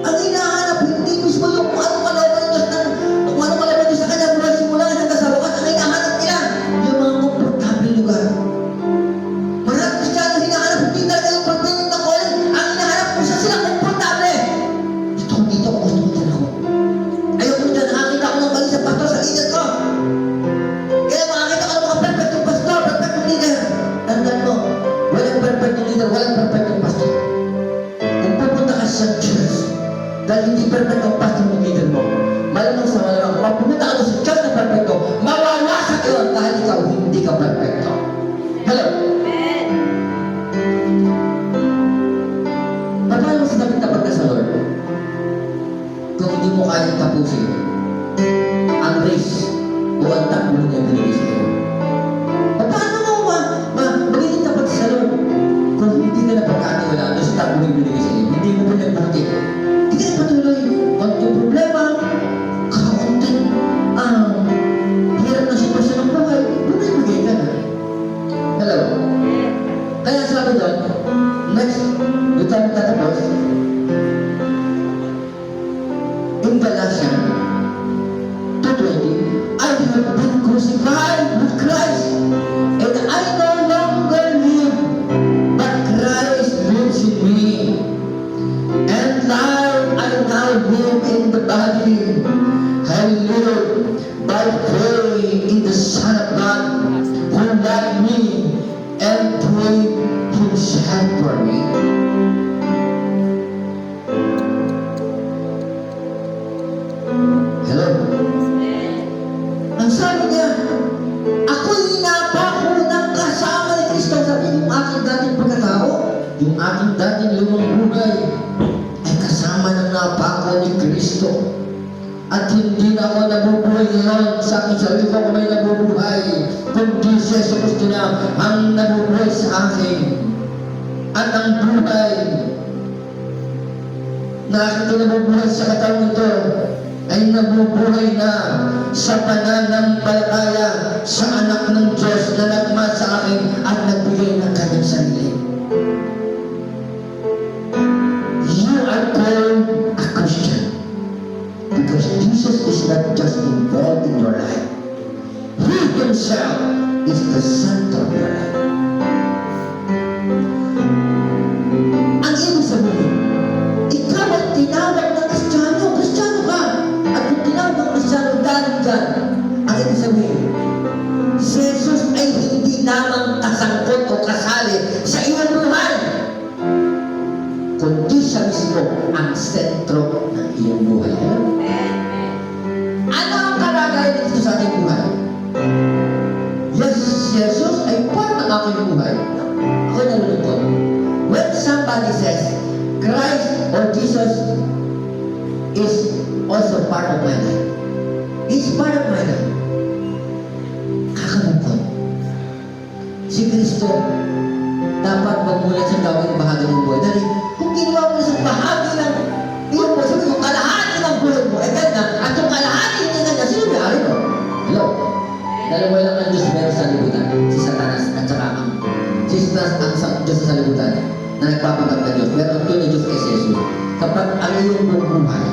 Ang hinahanap, hindi mismo yung kung ano kalaban ng Diyos na, kung ano kalaban Diyos sa kanya mula simula hanggang sa wakas, ang hinahanap nila, yung mga komportable lugar. Marami Kristiyano hinahanap, hindi talaga yung pagbinig ng calling. Ang hinahanap kung saan sila komportable. Gusto ko dito, gusto ko dyan ako. Ayoko dyan, nakakita ko ng bali sa pastor sa leader ko. Kaya makakita ko ng mga perfectong pastor, perfectong leader. Tandaan mo, walang perfectong leader, walang perfectong pastor. Kung pupunta ka sa church, dahil hindi perfectong pastor ng leader mo, malamang sa malamang, kung pupunta ka sa church na perfecto, mawawasak yun dahil ikaw hindi ka perfecto. Hello? Paano mo sinabing tapat ka sa Lord? Kung hindi mo kayang tapusin ang race o ang takbo niya binigay sa iyo. Paano mo magiging tapat sa Lord kung hindi ka napagkatiwalaan doon sa takbo niya binigay sa iyo? Hindi mo pinagbuti. Hindi ka patuloy. Konting problema, kaunting hirap na sitwasyon ng buhay, bumibigay ka na. Hello? Kaya sabi doon, next, doon tayo tatapos, in Galatians 2:20, I have been crucified with Christ, and I no longer live, but Christ lives in me. And life I now live in the body, I live by faith in the Son of God, who loved me and gave Himself for me. Hello? Ang sabi niya, ako'y napako ng kasama ni Kristo. Sabi yung aking dating pagkatao, yung aking dating lumang buhay, ay kasama ng napako ni Kristo. At hindi na ako nabubuhay ngayon sa aking sarili ko kung may nabubuhay, kundi si Jesus Kristo na ang nabubuhay sa akin. At ang buhay na aking nabubuhay sa katawang ito ay nabubuhay na sa pananampalataya sa anak ng Diyos na nagmahal sa akin at nagbigay ng kanyang sarili. You are called a Christian because Jesus is not just involved in your life. He Himself is the center of your life. Ang ibig sabihin, ikaw ay tinawag na Kristiyano. Kristiyano ka. At kung tinawag ng Kristiyano, galing dyan. Ang ibig sabihin, si Jesus ay hindi lamang kasangkot o kasali sa iyong buhay, kundi siya mismo ang sentro ng iyong buhay. Ano ang kalagayan dito sa ating buhay? Yes, si Jesus ay part ng aking buhay. Ako'y nalulungkot. When somebody says, Christ or Jesus is also part of my life. He's part of my life. Kakalungkot. Si Kristo, dapat wag muna siyang gawing bahagi ng buhay. Dahil kung ginawa mo na siyang bahagi ng iyong buhay, sabi yung kalahati ng buhay mo, ay ganda, at yung kalahati ng ganda, sino may-ari mo? Hello? Dalawa lang ang Diyos meron sa libutan. Si Satanas at saka si Satanas ang Diyos sa libutan na nagpapanggap na Diyos. Pero ang tunay Diyos kay Jesus. Kapag ang iyong buhay,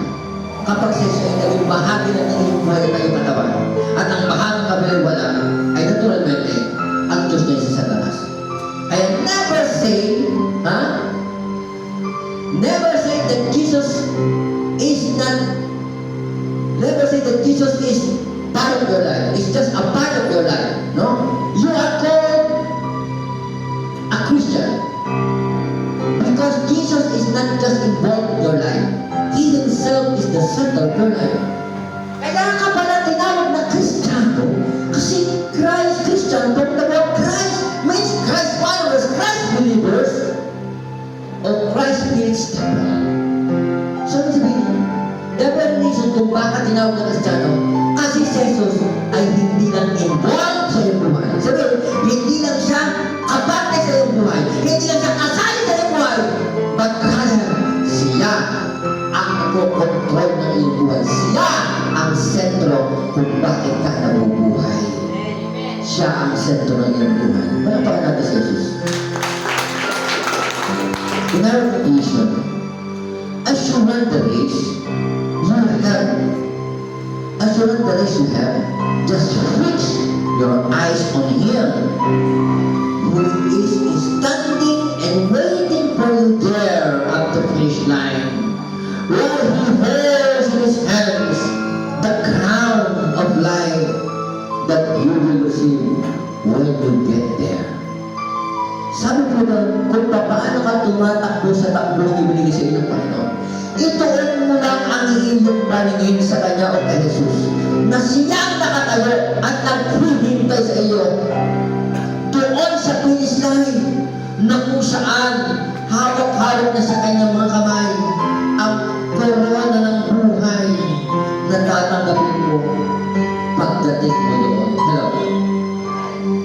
kapag si Jesus ay naging bahagi ng iyong buhay at iyong katawan, at ang bahagi kabilay wala, ay naturalmente, ang Diyos na si Satanas. Kaya never say that Jesus is not, never say that Jesus is part of your life. It's just a part of your life. No? You are called a Christian because Jesus is not just involved in your life. He Himself is the center of your life. Kaya ka pala tinawag na Kristiyano kasi Christ, Christian, talking about Christ means Christ followers, Christ believers, or Christ means temple. So, sabihin, the very reason kung bakit tinawag na Kristiyano, kasi si Jesus ay hindi lang involved sa iyong buhay. Sabihin, hindi lang siya kapatid sa iyong buhay, hindi lang siya kasali sa iyong buhay, but rather, siya ang nagkokontrol ng iyong buhay. Siya ang sentro kung bakit ka nabubuhay. Siya ang sentro ng iyong buhay. Palapakan natin si Jesus. In our vision, as you run the race, you have, just fix your eyes on Him, who is standing and waiting for you there at the finish line, where He holds in His hands the crown of life that you will receive when you get there. Sabi ko na, kung paano ka tumatakbo sa takbo na ibinigay sa iyo ng Panginoon, ituon mo lang ang iyong paningin sa Kanya o kay Jesus, na siyang nakatayo at naghihintay sa iyo doon sa finish line, na kung saan hawak-hawak na sa Kanyang mga kamay ang korona ng buhay na tatanggapin mo pagdating mo doon. Hello?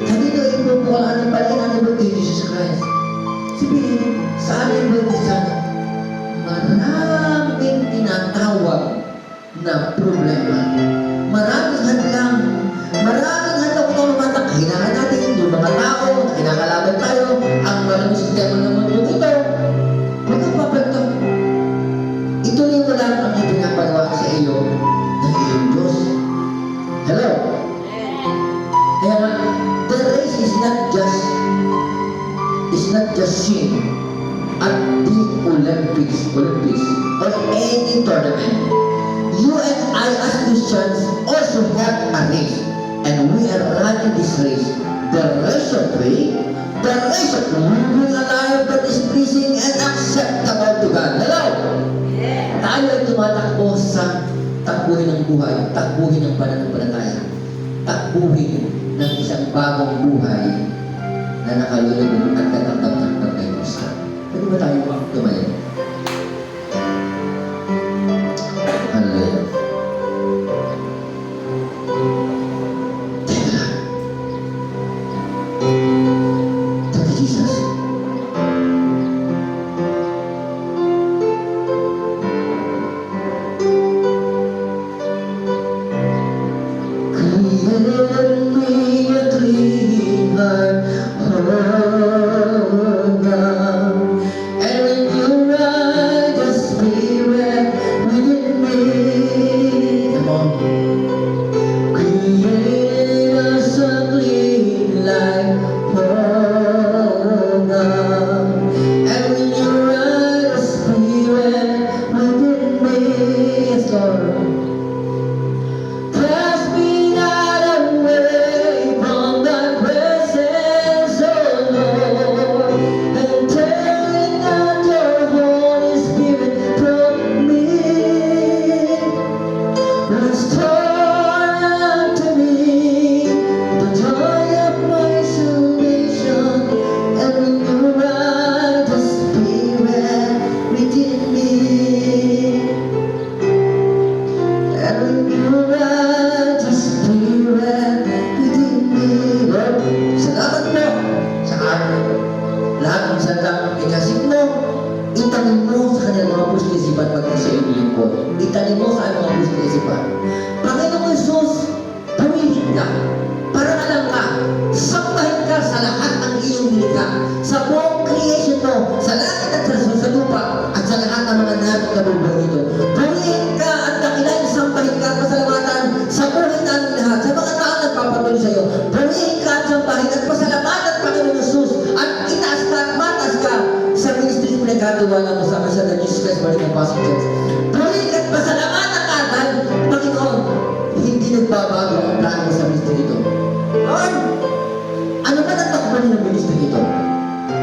Kanino ito po ang ating palingin ng birthday, Jesus Christ? Sabihin, sa ating birthday sana, maraming tinatawag na problema. Maraming hadlang. Maraming hadlang kung lumatak. Kailangan natin yung mga tao na kinakalaban tayo. Ang maraming sistema ng mundo ito. Huwag kang papagtang. Ituloy mo lang ang ipinapagawa sa iyo ng iyong Diyos. Hello? Kaya nga, the race is not just seen at the Olympics or any tournament. You and I as Christians also have a race, and we are running this race. The race of faith, the race of living a life that is pleasing and acceptable to God. Hello? Tayo ay tumatakbo sa takbuhin ng buhay, takbuhin ng pananampalataya, takbuhin ng isang bagong buhay na nakalulog at natatanggap ng pagkayusa. Pwede ba tayo tumayo? Hallelujah. Teka lang. Thank you, Jesus. in me a clean heart, oh God. And renew right the spirit within me. Come on. Create us a clean life, oh God. And renew right the spirit within me. Yes, Lord. Cast me not away from thy presence, oh Lord, and take not your Holy Spirit from me. Restore unto me the joy of my salvation, and renew right the spirit within me. And renew right the spirit within me. Lord, salamat po sa amin. Lahat ng salitang pinasig mo, itanim mo sa kanilang mga puso isipan pagkat sa iyong lingkod. Itanim mo sa aming mga puso isipan. Panginoong Jesus, pumihit ka. Para alam ka, sambahin ka sa lahat ng iyong nilikha, sa buong creation mo, sa langit at sa lupa, at sa lahat ng mga natin na bubuhay nito. Pumihit ka at dakilain, sambahin ka at pasalamatan sa buhay namin lahat, sa mga tao nagpapatuloy sa iyo. Pumihit ka at sambahin at pasalamatan, Panginoong Jesus, at itaas ka at matas ka sa ministry mo na katiwala mo sa amin sa Jesus Christ, Maraming Pastors. Pumihit ka at pasalamatan ka dahil, Panginoon, hindi nagbabago ang plano mo sa ministry ito. Lord, ano ba natakbo niyo ng ministry ito?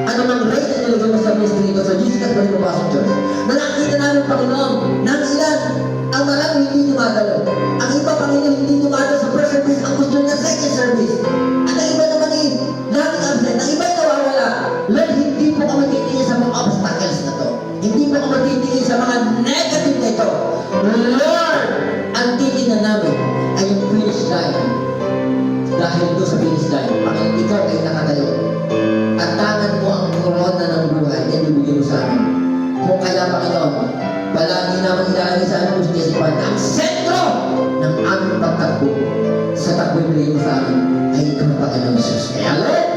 Ano mang race na nilagay mo sa ministry ito, sa Jesus Christ, Maraming Pastors? Na nakikita namin, Panginoon, ng ilan, ang marami hindi dumadalo. Ang iba, Panginoon, hindi dumadalo sa first service, ang gusto na second service. At ang iba naman ay laging absent, ang iba ay nawawala. Lord, hindi po kami titingin sa mga obstacles na to. Hindi po kami titingin sa mga negative na ito. Lord, ang titingnan namin ay yung finish line. Dahil doon sa finish line, Panginoon, ikaw ay nakatayo. At tangan mo ang korona ng buhay na ibibigay mo sa amin. Kung kaya, Panginoon, palagi naman ilalagay sa aming puso isipan na ang sentro ng aming pagtakbo sa takbo ibigay mo sa amin ay ikaw, Panginoon Jesus. Kaya, Lord,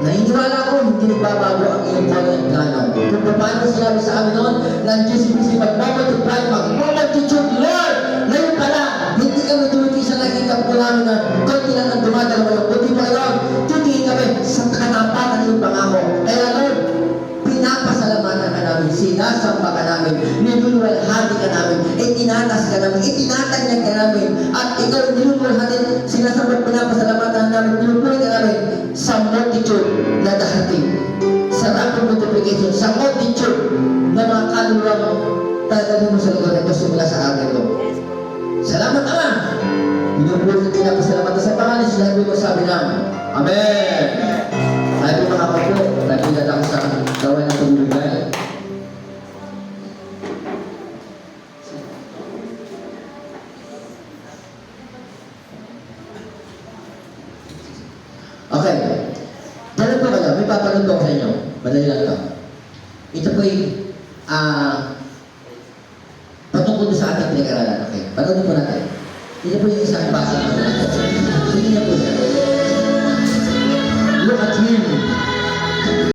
naniniwala ko, hindi nagbabago ang iyong calling at plano. Kung paano sinabi sa amin noon, ng Jesus Christ, mag-multiply, mag-multitude, Lord, ngayon pala, hindi kami tumiti sa naging kapko namin na konti lang ang dumadalawa yung kundi, Panginoon, titingin kami sa katapatan ng iyong pangako. Kaya, Lord, pinapasalamatan ka namin, sinasamba ka namin, niluluwalhati ka namin, itinatas ka namin, itinatanyag ka namin, at ikaw niluluwalhati, sinasamba at pinapasalamatan namin, niluluwalhati ka namin sa multitude na dahating, sa rapid multiplication, sa multitude na mga kaluluwang dadalhin mo sa lugar na ito simula sa araw ito. Salamat, Ama! Pinupulit at pinapasalamatan sa pangalan sa lahat mo sabi namin. Amen! Tayo po mga kapo, nagpilat ako sa gawain ng pagbibigay. Okay. Dala po kayo, may papanood ko sa inyo. Madali lang ito. Ito po'y patungkol sa ating pinag-aralan. Okay, panoodin po natin. Ito po yung isang basa. Hindi niya po siya. Look at him.